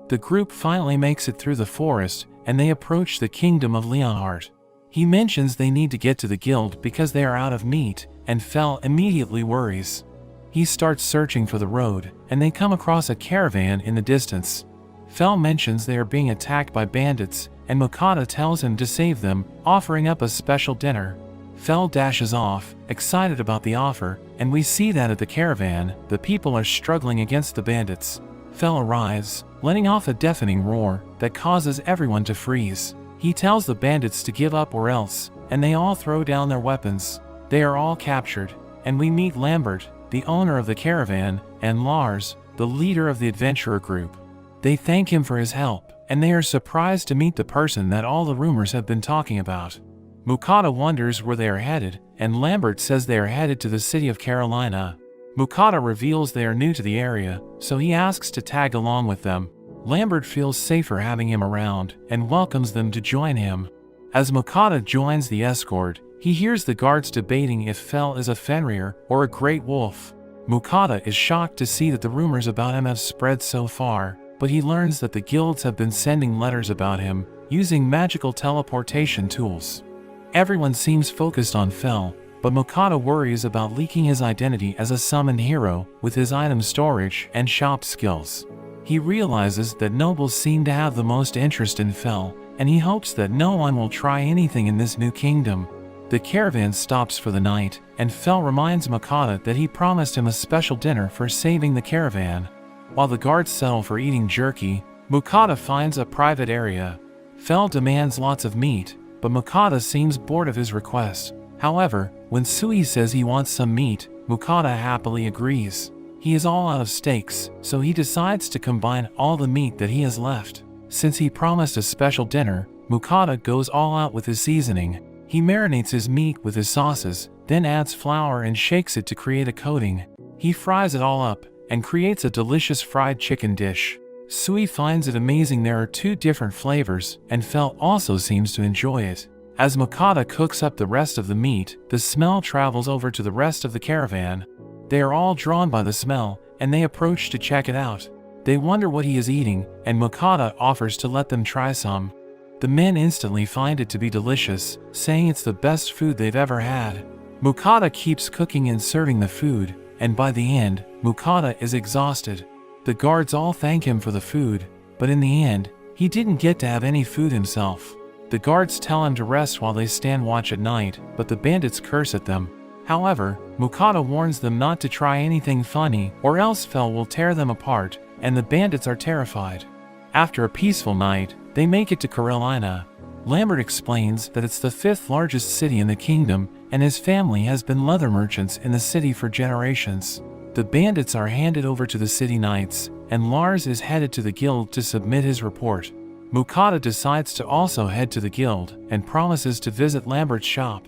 The group finally makes it through the forest, and they approach the kingdom of Leonhardt. He mentions they need to get to the guild because they are out of meat, and Fel immediately worries. He starts searching for the road, and they come across a caravan in the distance. Fel mentions they are being attacked by bandits, and Mukata tells him to save them, offering up a special dinner. Fel dashes off, excited about the offer, and we see that at the caravan, the people are struggling against the bandits. Fel arrives, letting off a deafening roar that causes everyone to freeze. He tells the bandits to give up or else, and they all throw down their weapons. They are all captured, and we meet Lambert, the owner of the caravan, and Lars, the leader of the adventurer group. They thank him for his help, and they are surprised to meet the person that all the rumors have been talking about. Mukata wonders where they are headed, and Lambert says they are headed to the city of Carolina. Mukata reveals they are new to the area, so he asks to tag along with them. Lambert feels safer having him around, and welcomes them to join him. As Mukata joins the escort, he hears the guards debating if Fel is a Fenrir or a great wolf. Mukata is shocked to see that the rumors about him have spread so far, but he learns that the guilds have been sending letters about him, using magical teleportation tools. Everyone seems focused on Fel, but Mukata worries about leaking his identity as a summoned hero with his item storage and shop skills. He realizes that nobles seem to have the most interest in Fel, and he hopes that no one will try anything in this new kingdom. The caravan stops for the night, and Fel reminds Mukata that he promised him a special dinner for saving the caravan. While the guards settle for eating jerky, Mukata finds a private area. Fel demands lots of meat, but Mukata seems bored of his request. However, when Sui says he wants some meat, Mukata happily agrees. He is all out of steaks, so he decides to combine all the meat that he has left. Since he promised a special dinner, Mukata goes all out with his seasoning. He marinates his meat with his sauces, then adds flour and shakes it to create a coating. He fries it all up, and creates a delicious fried chicken dish. Sui finds it amazing there are 2 different flavors, and Fel also seems to enjoy it. As Mukata cooks up the rest of the meat, the smell travels over to the rest of the caravan. They are all drawn by the smell, and they approach to check it out. They wonder what he is eating, and Mukata offers to let them try some. The men instantly find it to be delicious, saying it's the best food they've ever had. Mukata keeps cooking and serving the food, and by the end, Mukata is exhausted. The guards all thank him for the food, but in the end, he didn't get to have any food himself. The guards tell him to rest while they stand watch at night, but the bandits curse at them. However, Mukata warns them not to try anything funny or else Fel will tear them apart, and the bandits are terrified. After a peaceful night, they make it to Carolina. Lambert explains that it's the 5th largest city in the kingdom, and his family has been leather merchants in the city for generations. The bandits are handed over to the city knights, and Lars is headed to the guild to submit his report. Mukata decides to also head to the guild, and promises to visit Lambert's shop.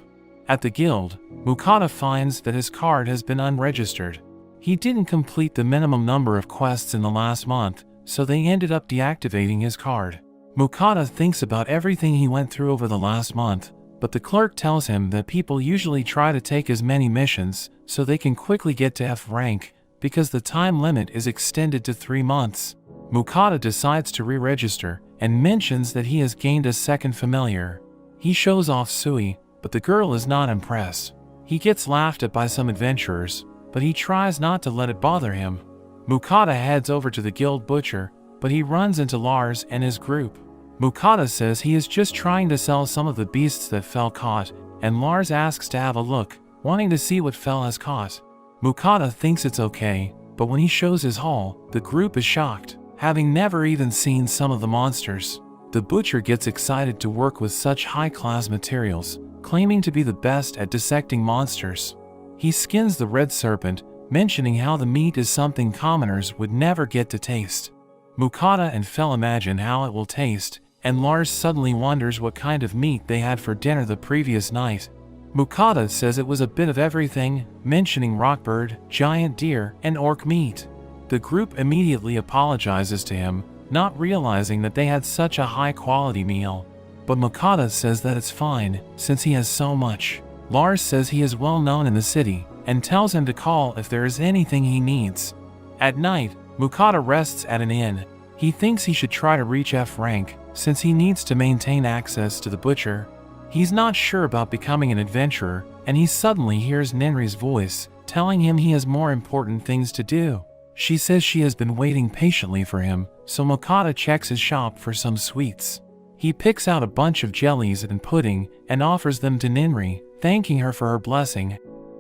At the guild, Mukata finds that his card has been unregistered. He didn't complete the minimum number of quests in the last month, so they ended up deactivating his card. Mukata thinks about everything he went through over the last month, but the clerk tells him that people usually try to take as many missions so they can quickly get to F rank, because the time limit is extended to 3 months. Mukata decides to re-register, and mentions that he has gained a second familiar. He shows off Sui, but the girl is not impressed. He gets laughed at by some adventurers, but he tries not to let it bother him. Mukata heads over to the guild butcher, but he runs into Lars and his group. Mukata says he is just trying to sell some of the beasts that Fel caught, and Lars asks to have a look, wanting to see what Fel has caught. Mukata thinks it's okay, but when he shows his haul, the group is shocked, having never even seen some of the monsters. The butcher gets excited to work with such high-class materials, claiming to be the best at dissecting monsters. He skins the red serpent, mentioning how the meat is something commoners would never get to taste. Mukata and Fel imagine how it will taste, and Lars suddenly wonders what kind of meat they had for dinner the previous night. Mukata says it was a bit of everything, mentioning rockbird, giant deer, and orc meat. The group immediately apologizes to him, not realizing that they had such a high-quality meal. But Mukata says that it's fine, since he has so much. Lars says he is well known in the city, and tells him to call if there is anything he needs. At night, Mukata rests at an inn. He thinks he should try to reach F rank, since he needs to maintain access to the butcher. He's not sure about becoming an adventurer, and he suddenly hears Ninri's voice, telling him he has more important things to do. She says she has been waiting patiently for him, so Mukata checks his shop for some sweets. He picks out a bunch of jellies and pudding, and offers them to Ninri, thanking her for her blessing.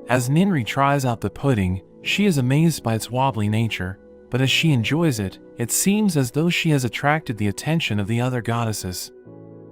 As Ninri tries out the pudding, she is amazed by its wobbly nature, but as she enjoys it, it seems as though she has attracted the attention of the other goddesses.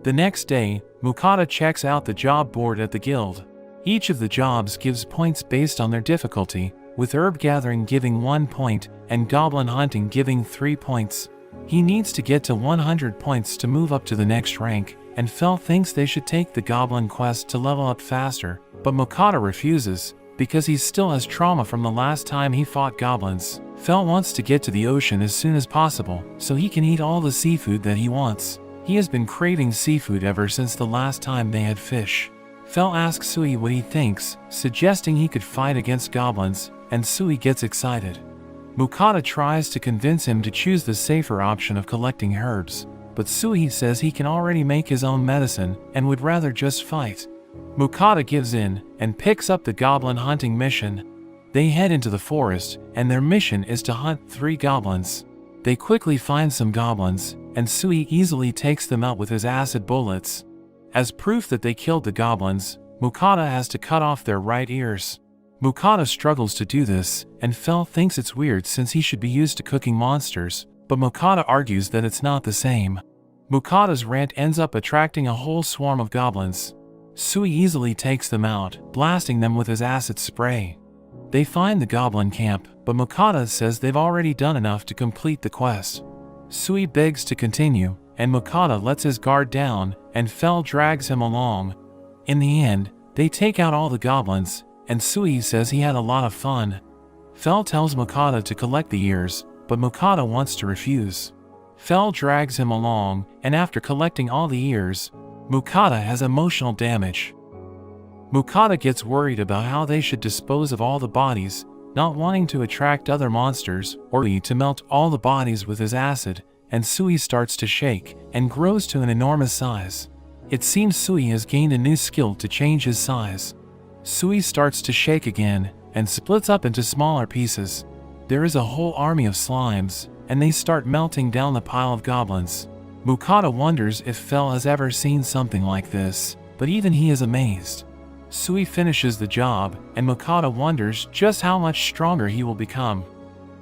The next day, Mukata checks out the job board at the guild. Each of the jobs gives points based on their difficulty, with herb gathering giving 1 point and goblin hunting giving 3 points. He needs to get to 100 points to move up to the next rank, and Fel thinks they should take the goblin quest to level up faster, but Mokata refuses, because he still has trauma from the last time he fought goblins. Fel wants to get to the ocean as soon as possible, so he can eat all the seafood that he wants. He has been craving seafood ever since the last time they had fish. Fel asks Sui what he thinks, suggesting he could fight against goblins, and Sui gets excited. Mokata tries to convince him to choose the safer option of collecting herbs, but Sui says he can already make his own medicine and would rather just fight. Mokata gives in and picks up the goblin hunting mission. They head into the forest, and their mission is to hunt 3 goblins. They quickly find some goblins, and Sui easily takes them out with his acid bullets. As proof that they killed the goblins, Mokata has to cut off their right ears. Mokata struggles to do this, and Fel thinks it's weird since he should be used to cooking monsters, but Mokata argues that it's not the same. Mokata's rant ends up attracting a whole swarm of goblins. Sui easily takes them out, blasting them with his acid spray. They find the goblin camp, but Mokata says they've already done enough to complete the quest. Sui begs to continue, and Mokata lets his guard down, and Fel drags him along. In the end, they take out all the goblins, and Sui says he had a lot of fun. Fel tells Mokata to collect the ears, but Mokata wants to refuse. Fel drags him along, and after collecting all the ears, Mokata has emotional damage. Mokata gets worried about how they should dispose of all the bodies, not wanting to attract other monsters or to melt all the bodies with his acid, and Sui starts to shake and grows to an enormous size. It seems Sui has gained a new skill to change his size. Sui starts to shake again and splits up into smaller pieces. There is a whole army of slimes, and they start melting down the pile of goblins. Mokata wonders if Fel has ever seen something like this, but even he is amazed. Sui finishes the job, and Mokata wonders just how much stronger he will become.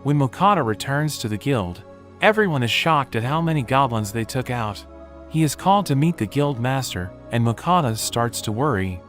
When Mokata returns to the guild, everyone is shocked at how many goblins they took out. He is called to meet the guild master, and Mokata starts to worry.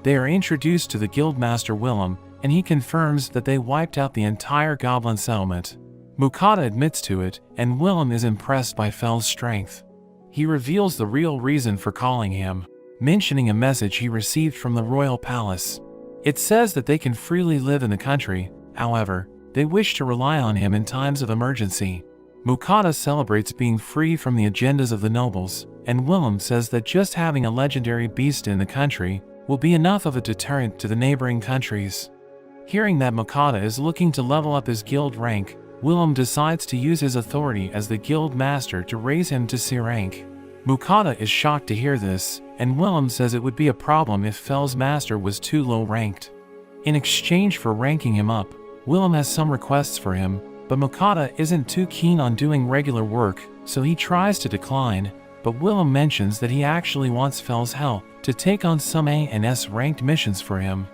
They are introduced to the guild master Willem, and he confirms that they wiped out the entire goblin settlement. Mokata admits to it, and Willem is impressed by Fel's strength. He reveals the real reason for calling him, mentioning a message he received from the royal palace. It says that they can freely live in the country, however, they wish to rely on him in times of emergency. Mokata celebrates being free from the agendas of the nobles, and Willem says that just having a legendary beast in the country will be enough of a deterrent to the neighboring countries. Hearing that Mokata is looking to level up his guild rank, Willem decides to use his authority as the guild master to raise him to C rank. Mokata is shocked to hear this, and Willem says it would be a problem if Fel's master was too low ranked. In exchange for ranking him up, Willem has some requests for him, but Mokata isn't too keen on doing regular work, so he tries to decline, but Willem mentions that he actually wants Fel's help to take on some A and S ranked missions for him.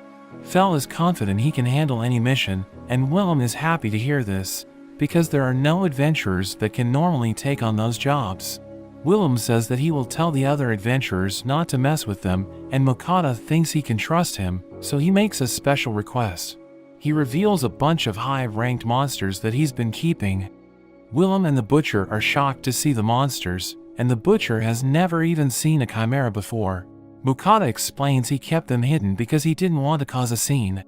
Fel is confident he can handle any mission, and Willem is happy to hear this, because there are no adventurers that can normally take on those jobs. Willem says that he will tell the other adventurers not to mess with them, and Mokata thinks he can trust him, so he makes a special request. He reveals a bunch of high-ranked monsters that he's been keeping. Willem and the Butcher are shocked to see the monsters, and the Butcher has never even seen a chimera before. Mokata explains he kept them hidden because he didn't want to cause a scene.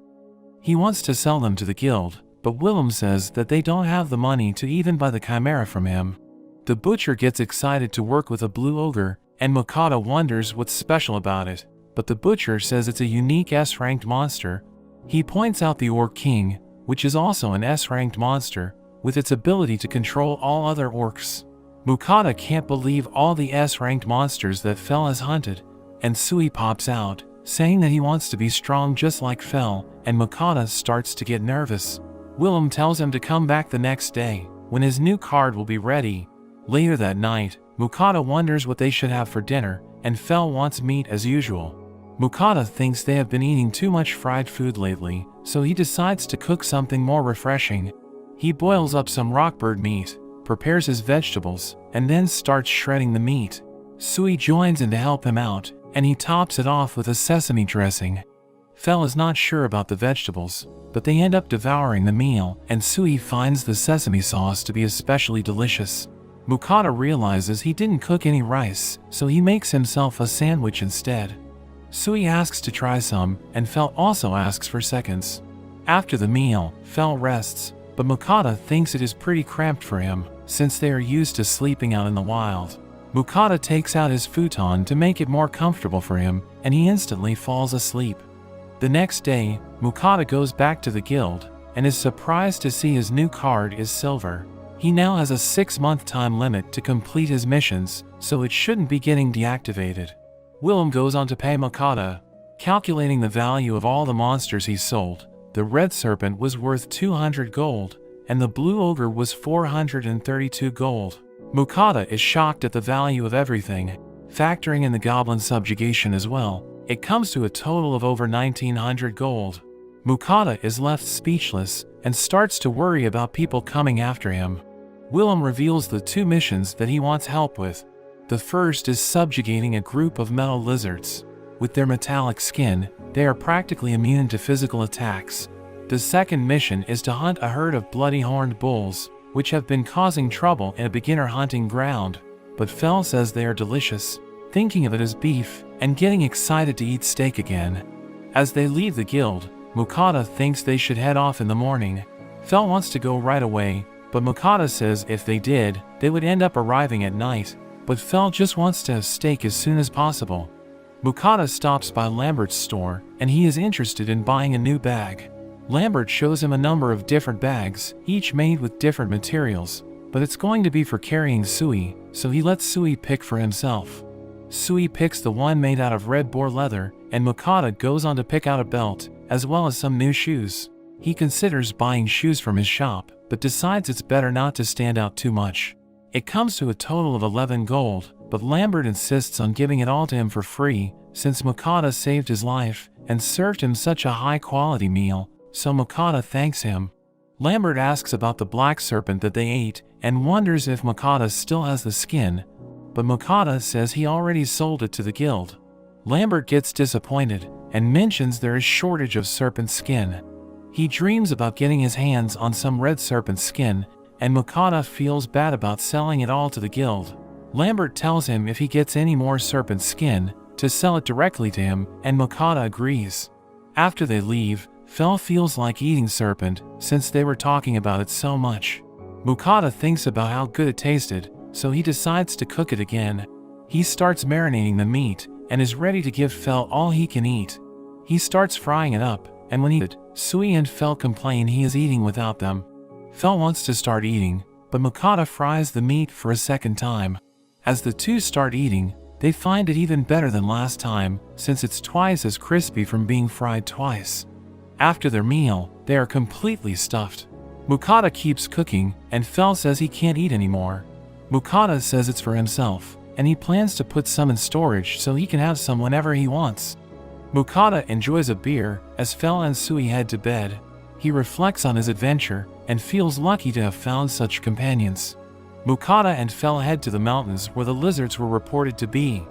He wants to sell them to the guild, but Willem says that they don't have the money to even buy the chimera from him. The Butcher gets excited to work with a blue ogre, and Mokata wonders what's special about it, but the Butcher says it's a unique S-ranked monster. He points out the Orc King, which is also an S-ranked monster, with its ability to control all other orcs. Mokata can't believe all the S-ranked monsters that Fel has hunted, and Sui pops out, saying that he wants to be strong just like Fel, and Mokata starts to get nervous. Willem tells him to come back the next day, when his new card will be ready. Later that night, Mokata wonders what they should have for dinner, and Fel wants meat as usual. Mokata thinks they have been eating too much fried food lately, so he decides to cook something more refreshing. He boils up some rockbird meat, prepares his vegetables, and then starts shredding the meat. Sui joins in to help him out, and he tops it off with a sesame dressing. Fel is not sure about the vegetables, but they end up devouring the meal, and Sui finds the sesame sauce to be especially delicious. Mukata realizes he didn't cook any rice, so he makes himself a sandwich instead. Sui asks to try some, and Fel also asks for seconds. After the meal, Fel rests, but Mukata thinks it is pretty cramped for him, since they are used to sleeping out in the wild. Mukata takes out his futon to make it more comfortable for him, and he instantly falls asleep. The next day, Mukata goes back to the guild, and is surprised to see his new card is silver. He now has a 6-month time limit to complete his missions, so it shouldn't be getting deactivated. Willem goes on to pay Mukata. Calculating the value of all the monsters he sold, the red serpent was worth 200 gold, and the blue ogre was 432 gold. Mukata is shocked at the value of everything. Factoring in the goblin subjugation as well, it comes to a total of over 1900 gold. Mukata is left speechless and starts to worry about people coming after him. Willem reveals the 2 missions that he wants help with. The first is subjugating a group of metal lizards. With their metallic skin, they are practically immune to physical attacks. The second mission is to hunt a herd of bloody horned bulls, which have been causing trouble in a beginner hunting ground. But Fel says they are delicious, thinking of it as beef, and getting excited to eat steak again. As they leave the guild, Mukata thinks they should head off in the morning. Fel wants to go right away, but Mukata says if they did, they would end up arriving at night, but Fel just wants to have steak as soon as possible. Mukata stops by Lambert's store, and he is interested in buying a new bag. Lambert shows him a number of different bags, each made with different materials, but it's going to be for carrying Sui, so he lets Sui pick for himself. Sui picks the one made out of red boar leather, and Mukata goes on to pick out a belt, as well as some new shoes. He considers buying shoes from his shop, but decides it's better not to stand out too much. It comes to a total of 11 gold, but Lambert insists on giving it all to him for free, since Mukata saved his life and served him such a high-quality meal, so Mukata thanks him. Lambert asks about the black serpent that they ate and wonders if Mukata still has the skin, but Mukata says he already sold it to the guild. Lambert gets disappointed and mentions there is shortage of serpent skin. He dreams about getting his hands on some red serpent skin, and Mukata feels bad about selling it all to the guild. Lambert tells him if he gets any more serpent skin, to sell it directly to him, and Mukata agrees. After they leave, Fel feels like eating serpent, since they were talking about it so much. Mukata thinks about how good it tasted, so he decides to cook it again. He starts marinating the meat, and is ready to give Fel all he can eat. He starts frying it up, and when he did, Sui and Fel complain he is eating without them. Fel wants to start eating, but Mukata fries the meat for a second time. As the two start eating, they find it even better than last time, since it's twice as crispy from being fried twice. After their meal, they are completely stuffed. Mukata keeps cooking, and Fel says he can't eat anymore. Mukata says it's for himself, and he plans to put some in storage so he can have some whenever he wants. Mukata enjoys a beer as Fel and Sui head to bed. He reflects on his adventure and feels lucky to have found such companions. Mukata and Fel head to the mountains where the lizards were reported to be.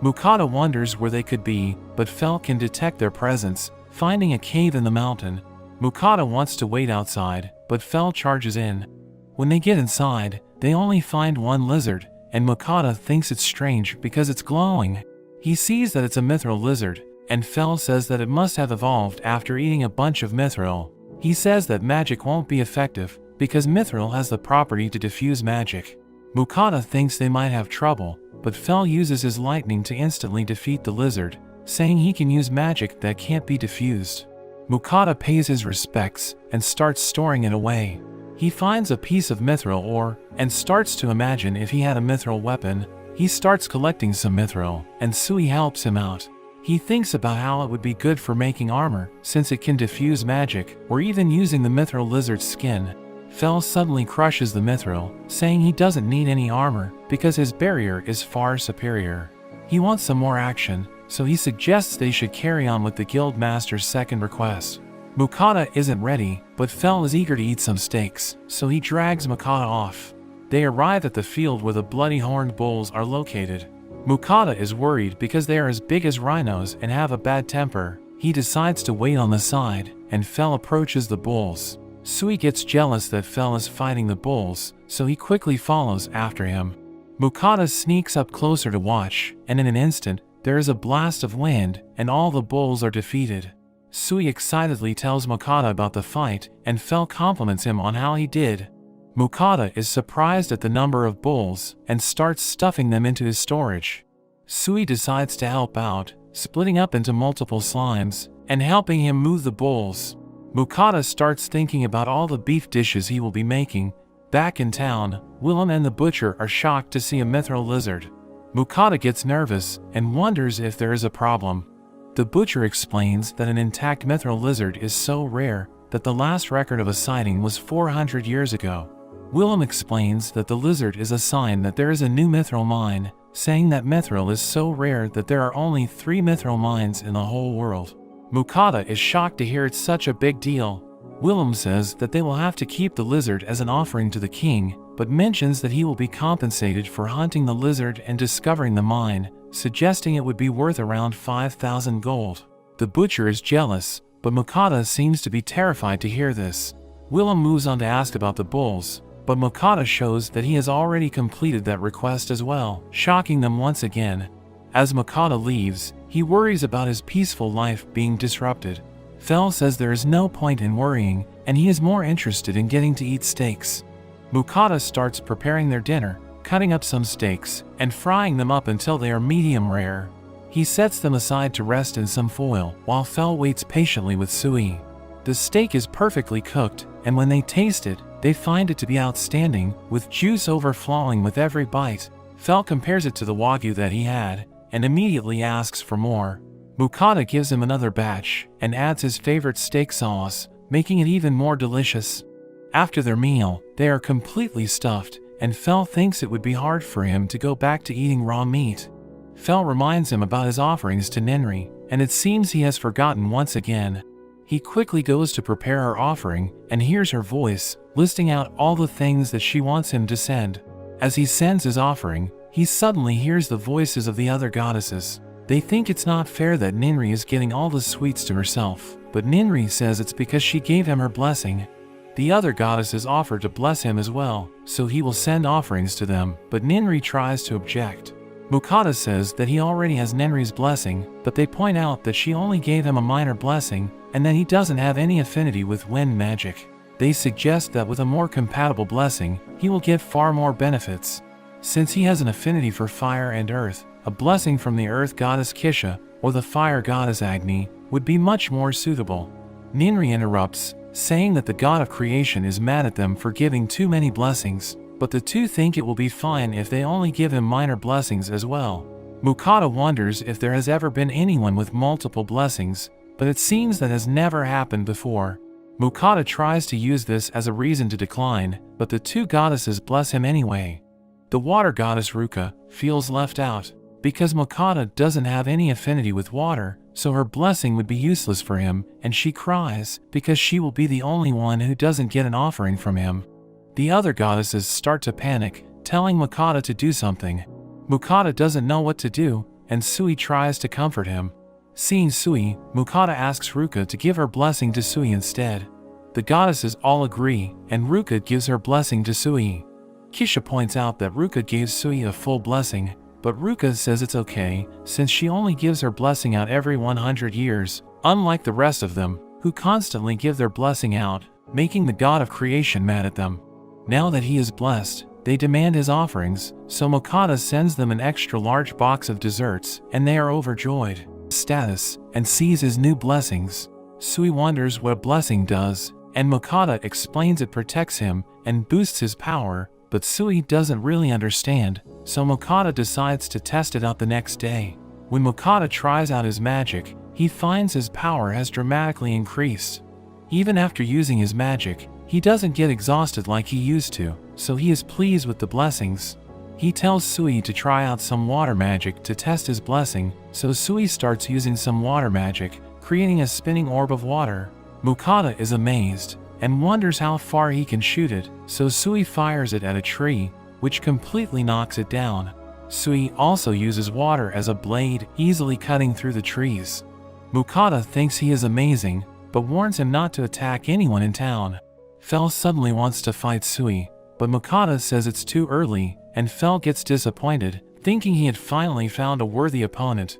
Mukata wonders where they could be, but Fel can detect their presence, finding a cave in the mountain. Mukata wants to wait outside, but Fel charges in. When they get inside, they only find one lizard, and Mukata thinks it's strange because it's glowing. He sees that it's a mithril lizard, and Fel says that it must have evolved after eating a bunch of mithril. He says that magic won't be effective, because mithril has the property to diffuse magic. Mukata thinks they might have trouble, but Fel uses his lightning to instantly defeat the lizard, saying he can use magic that can't be diffused. Mukata pays his respects and starts storing it away. He finds a piece of mithril ore and starts to imagine if he had a mithril weapon. He starts collecting some mithril, and Sui helps him out. He thinks about how it would be good for making armor, since it can diffuse magic, or even using the mithril lizard's skin. Fel suddenly crushes the mithril, saying he doesn't need any armor because his barrier is far superior. He wants some more action, so he suggests they should carry on with the guild master's second request. Mukata isn't ready, but Fel is eager to eat some steaks, so he drags Mukata off. They arrive at the field where the bloody horned bulls are located. Mukata is worried because they are as big as rhinos and have a bad temper. He decides to wait on the side, and Fel approaches the bulls. Sui gets jealous that Fel is fighting the bulls, so he quickly follows after him. Mukata sneaks up closer to watch, and in an instant, there is a blast of wind, and all the bulls are defeated. Sui excitedly tells Mukata about the fight, and Fel compliments him on how he did. Mukata is surprised at the number of bulls, and starts stuffing them into his storage. Sui decides to help out, splitting up into multiple slimes, and helping him move the bulls. Mukata starts thinking about all the beef dishes he will be making. Back in town, Willem and the butcher are shocked to see a mithril lizard. Mukata gets nervous, and wonders if there is a problem. The butcher explains that an intact mithril lizard is so rare that the last record of a sighting was 400 years ago. Willem explains that the lizard is a sign that there is a new mithril mine, saying that mithril is so rare that there are only 3 mithril mines in the whole world. Mukata is shocked to hear it's such a big deal. Willem says that they will have to keep the lizard as an offering to the king, but mentions that he will be compensated for hunting the lizard and discovering the mine, suggesting it would be worth around 5,000 gold. The butcher is jealous, but Mukata seems to be terrified to hear this. Willem moves on to ask about the bulls, but Mukata shows that he has already completed that request as well, shocking them once again. As Mukata leaves, he worries about his peaceful life being disrupted. Fel says there is no point in worrying, and he is more interested in getting to eat steaks. Mukata starts preparing their dinner, cutting up some steaks, and frying them up until they are medium rare. He sets them aside to rest in some foil, while Fel waits patiently with Sui. The steak is perfectly cooked, and when they taste it, they find it to be outstanding, with juice overflowing with every bite. Fel compares it to the wagyu that he had, and immediately asks for more. Mukata gives him another batch, and adds his favorite steak sauce, making it even more delicious. After their meal, they are completely stuffed, and Fel thinks it would be hard for him to go back to eating raw meat. Fel reminds him about his offerings to Ninri, and it seems he has forgotten once again. He quickly goes to prepare her offering, and hears her voice, listing out all the things that she wants him to send. As he sends his offering, he suddenly hears the voices of the other goddesses. They think it's not fair that Ninri is getting all the sweets to herself, but Ninri says it's because she gave him her blessing. The other goddesses offer to bless him as well, so he will send offerings to them, but Ninri tries to object. Mukata says that he already has Ninri's blessing, but they point out that she only gave him a minor blessing, and that he doesn't have any affinity with wind magic. They suggest that with a more compatible blessing, he will get far more benefits. Since he has an affinity for fire and earth, a blessing from the earth goddess Kisha, or the fire goddess Agni, would be much more suitable. Ninri interrupts, saying that the god of creation is mad at them for giving too many blessings, but the two think it will be fine if they only give him minor blessings as well. Mukata wonders if there has ever been anyone with multiple blessings, but it seems that has never happened before. Mukata tries to use this as a reason to decline, but the two goddesses bless him anyway. The water goddess Ruka feels left out, because Mukata doesn't have any affinity with water, so her blessing would be useless for him, and she cries, because she will be the only one who doesn't get an offering from him. The other goddesses start to panic, telling Mukata to do something. Mukata doesn't know what to do, and Sui tries to comfort him. Seeing Sui, Mukata asks Ruka to give her blessing to Sui instead. The goddesses all agree, and Ruka gives her blessing to Sui. Kisha points out that Ruka gave Sui a full blessing, but Ruka says it's okay, since she only gives her blessing out every 100 years, unlike the rest of them, who constantly give their blessing out, making the god of creation mad at them. Now that he is blessed, they demand his offerings, so Mukata sends them an extra large box of desserts, and they are overjoyed. Status, and sees his new blessings. Sui wonders what a blessing does, and Mukata explains it protects him and boosts his power, but Sui doesn't really understand, so Mukata decides to test it out the next day. When Mukata tries out his magic, he finds his power has dramatically increased. Even after using his magic, he doesn't get exhausted like he used to, so he is pleased with the blessings. He tells Sui to try out some water magic to test his blessing, so Sui starts using some water magic, creating a spinning orb of water. Mukata is amazed, and wonders how far he can shoot it, so Sui fires it at a tree, which completely knocks it down. Sui also uses water as a blade, easily cutting through the trees. Mukata thinks he is amazing, but warns him not to attack anyone in town. Fel suddenly wants to fight Sui, but Mukata says it's too early, and Fel gets disappointed, thinking he had finally found a worthy opponent.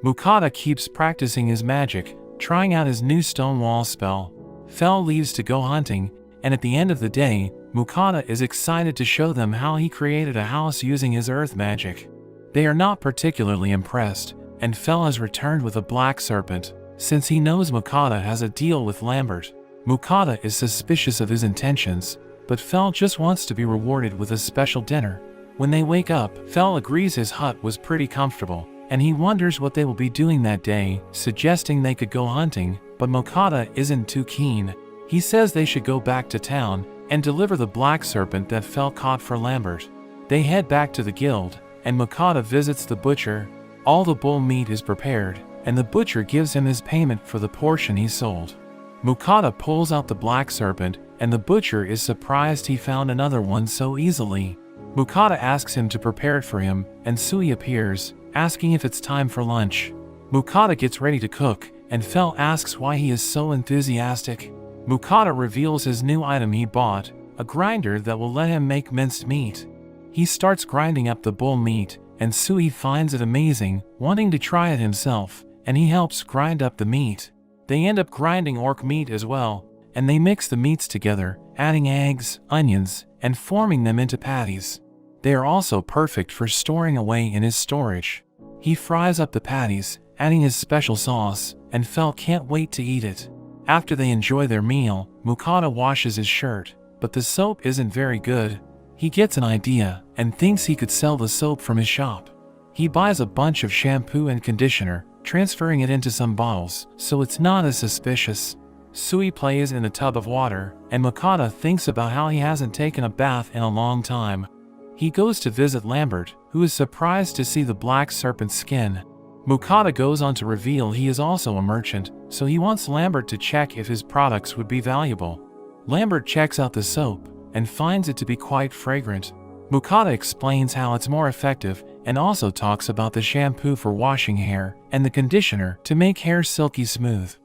Mukata keeps practicing his magic, trying out his new stone wall spell. Fel leaves to go hunting, and at the end of the day, Mukata is excited to show them how he created a house using his earth magic. They are not particularly impressed, and Fel has returned with a black serpent, since he knows Mukata has a deal with Lambert. Mukata is suspicious of his intentions, but Fel just wants to be rewarded with a special dinner. When they wake up, Fel agrees his hut was pretty comfortable, and he wonders what they will be doing that day, suggesting they could go hunting, but Mukata isn't too keen. He says they should go back to town and deliver the black serpent that Fel caught for Lambert. They head back to the guild, and Mukata visits the butcher. All the bull meat is prepared, and the butcher gives him his payment for the portion he sold. Mukata pulls out the black serpent, and the butcher is surprised he found another one so easily. Mukata asks him to prepare it for him, and Sui appears, asking if it's time for lunch. Mukata gets ready to cook, and Fel asks why he is so enthusiastic. Mukata reveals his new item he bought, a grinder that will let him make minced meat. He starts grinding up the bull meat, and Sui finds it amazing, wanting to try it himself, and he helps grind up the meat. They end up grinding orc meat as well, and they mix the meats together, adding eggs, onions, and forming them into patties. They are also perfect for storing away in his storage. He fries up the patties, adding his special sauce, and Fel can't wait to eat it. After they enjoy their meal, Mukata washes his shirt, but the soap isn't very good. He gets an idea, and thinks he could sell the soap from his shop. He buys a bunch of shampoo and conditioner, transferring it into some bottles, so it's not as suspicious. Sui plays in a tub of water, and Mukata thinks about how he hasn't taken a bath in a long time. He goes to visit Lambert, who is surprised to see the black serpent's skin. Mukata goes on to reveal he is also a merchant, so he wants Lambert to check if his products would be valuable. Lambert checks out the soap, and finds it to be quite fragrant. Mukata explains how it's more effective, and also talks about the shampoo for washing hair, and the conditioner to make hair silky smooth.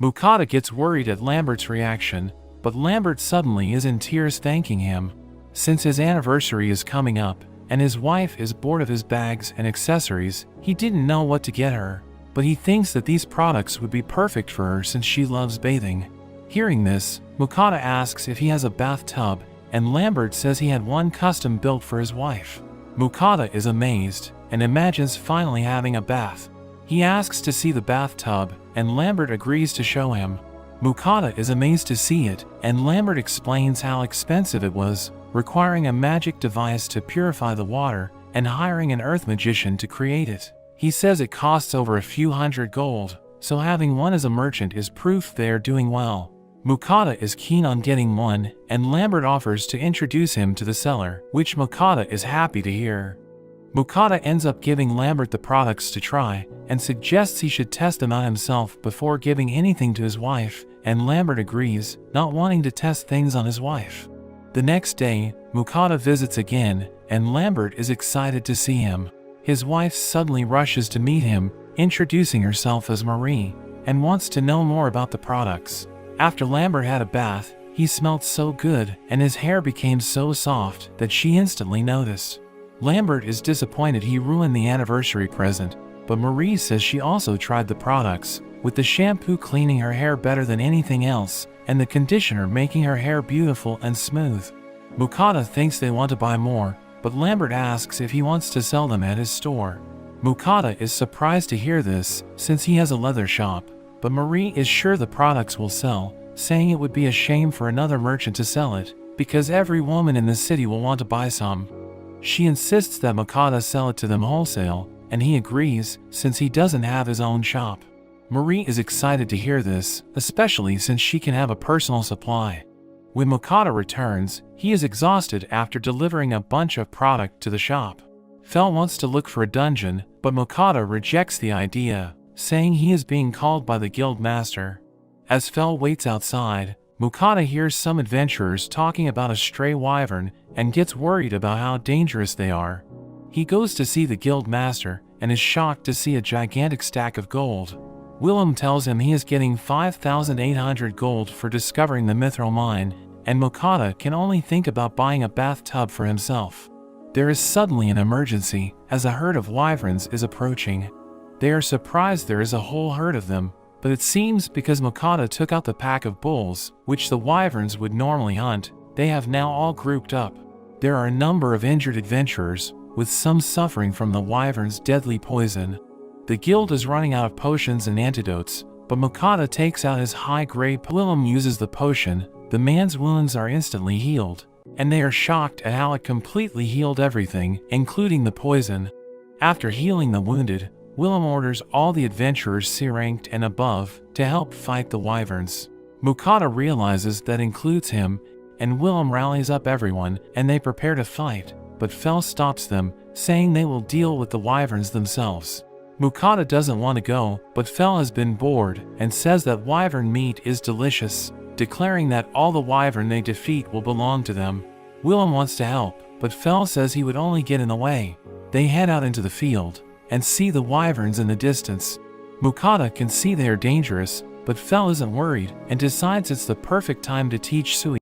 Mukata gets worried at Lambert's reaction, but Lambert suddenly is in tears thanking him. Since his anniversary is coming up, and his wife is bored of his bags and accessories, he didn't know what to get her, but he thinks that these products would be perfect for her since she loves bathing. Hearing this, Mukata asks if he has a bathtub, and Lambert says he had one custom built for his wife. Mukata is amazed, and imagines finally having a bath. He asks to see the bathtub, and Lambert agrees to show him. Mukata is amazed to see it, and Lambert explains how expensive it was, requiring a magic device to purify the water, and hiring an earth magician to create it. He says it costs over a few hundred gold, so having one as a merchant is proof they are doing well. Mukata is keen on getting one, and Lambert offers to introduce him to the seller, which Mukata is happy to hear. Mukata ends up giving Lambert the products to try, and suggests he should test them out himself before giving anything to his wife, and Lambert agrees, not wanting to test things on his wife. The next day, Mukata visits again, and Lambert is excited to see him. His wife suddenly rushes to meet him, introducing herself as Marie, and wants to know more about the products. After Lambert had a bath, he smelled so good, and his hair became so soft that she instantly noticed. Lambert is disappointed he ruined the anniversary present, but Marie says she also tried the products, with the shampoo cleaning her hair better than anything else, and the conditioner making her hair beautiful and smooth. Mukata thinks they want to buy more, but Lambert asks if he wants to sell them at his store. Mukata is surprised to hear this, since he has a leather shop, but Marie is sure the products will sell, saying it would be a shame for another merchant to sell it, because every woman in the city will want to buy some. She insists that Mukata sell it to them wholesale, and he agrees, since he doesn't have his own shop. Marie is excited to hear this, especially since she can have a personal supply. When Mukata returns, he is exhausted after delivering a bunch of product to the shop. Fel wants to look for a dungeon, but Mukata rejects the idea, saying he is being called by the guild master. As Fel waits outside, Mukata hears some adventurers talking about a stray wyvern and gets worried about how dangerous they are. He goes to see the guild master and is shocked to see a gigantic stack of gold. Willem tells him he is getting 5,800 gold for discovering the mithril mine, and Mokata can only think about buying a bathtub for himself. There is suddenly an emergency as a herd of wyverns is approaching. They are surprised there is a whole herd of them, but it seems because Mokata took out the pack of bulls, which the wyverns would normally hunt, they have now all grouped up. There are a number of injured adventurers, with some suffering from the wyvern's deadly poison. The guild is running out of potions and antidotes, but Mokata takes out his high-grade. Willem uses the potion, the man's wounds are instantly healed, and they are shocked at how it completely healed everything, including the poison. After healing the wounded, Willem orders all the adventurers C-ranked and above to help fight the wyverns. Mokata realizes that includes him, and Willem rallies up everyone and they prepare to fight, but Fel stops them, saying they will deal with the wyverns themselves. Mokata doesn't want to go, but Fel has been bored and says that wyvern meat is delicious, declaring that all the wyvern they defeat will belong to them. Willem wants to help, but Fel says he would only get in the way. They head out into the field and see the wyverns in the distance. Mokata can see they are dangerous, but Fel isn't worried and decides it's the perfect time to teach Sui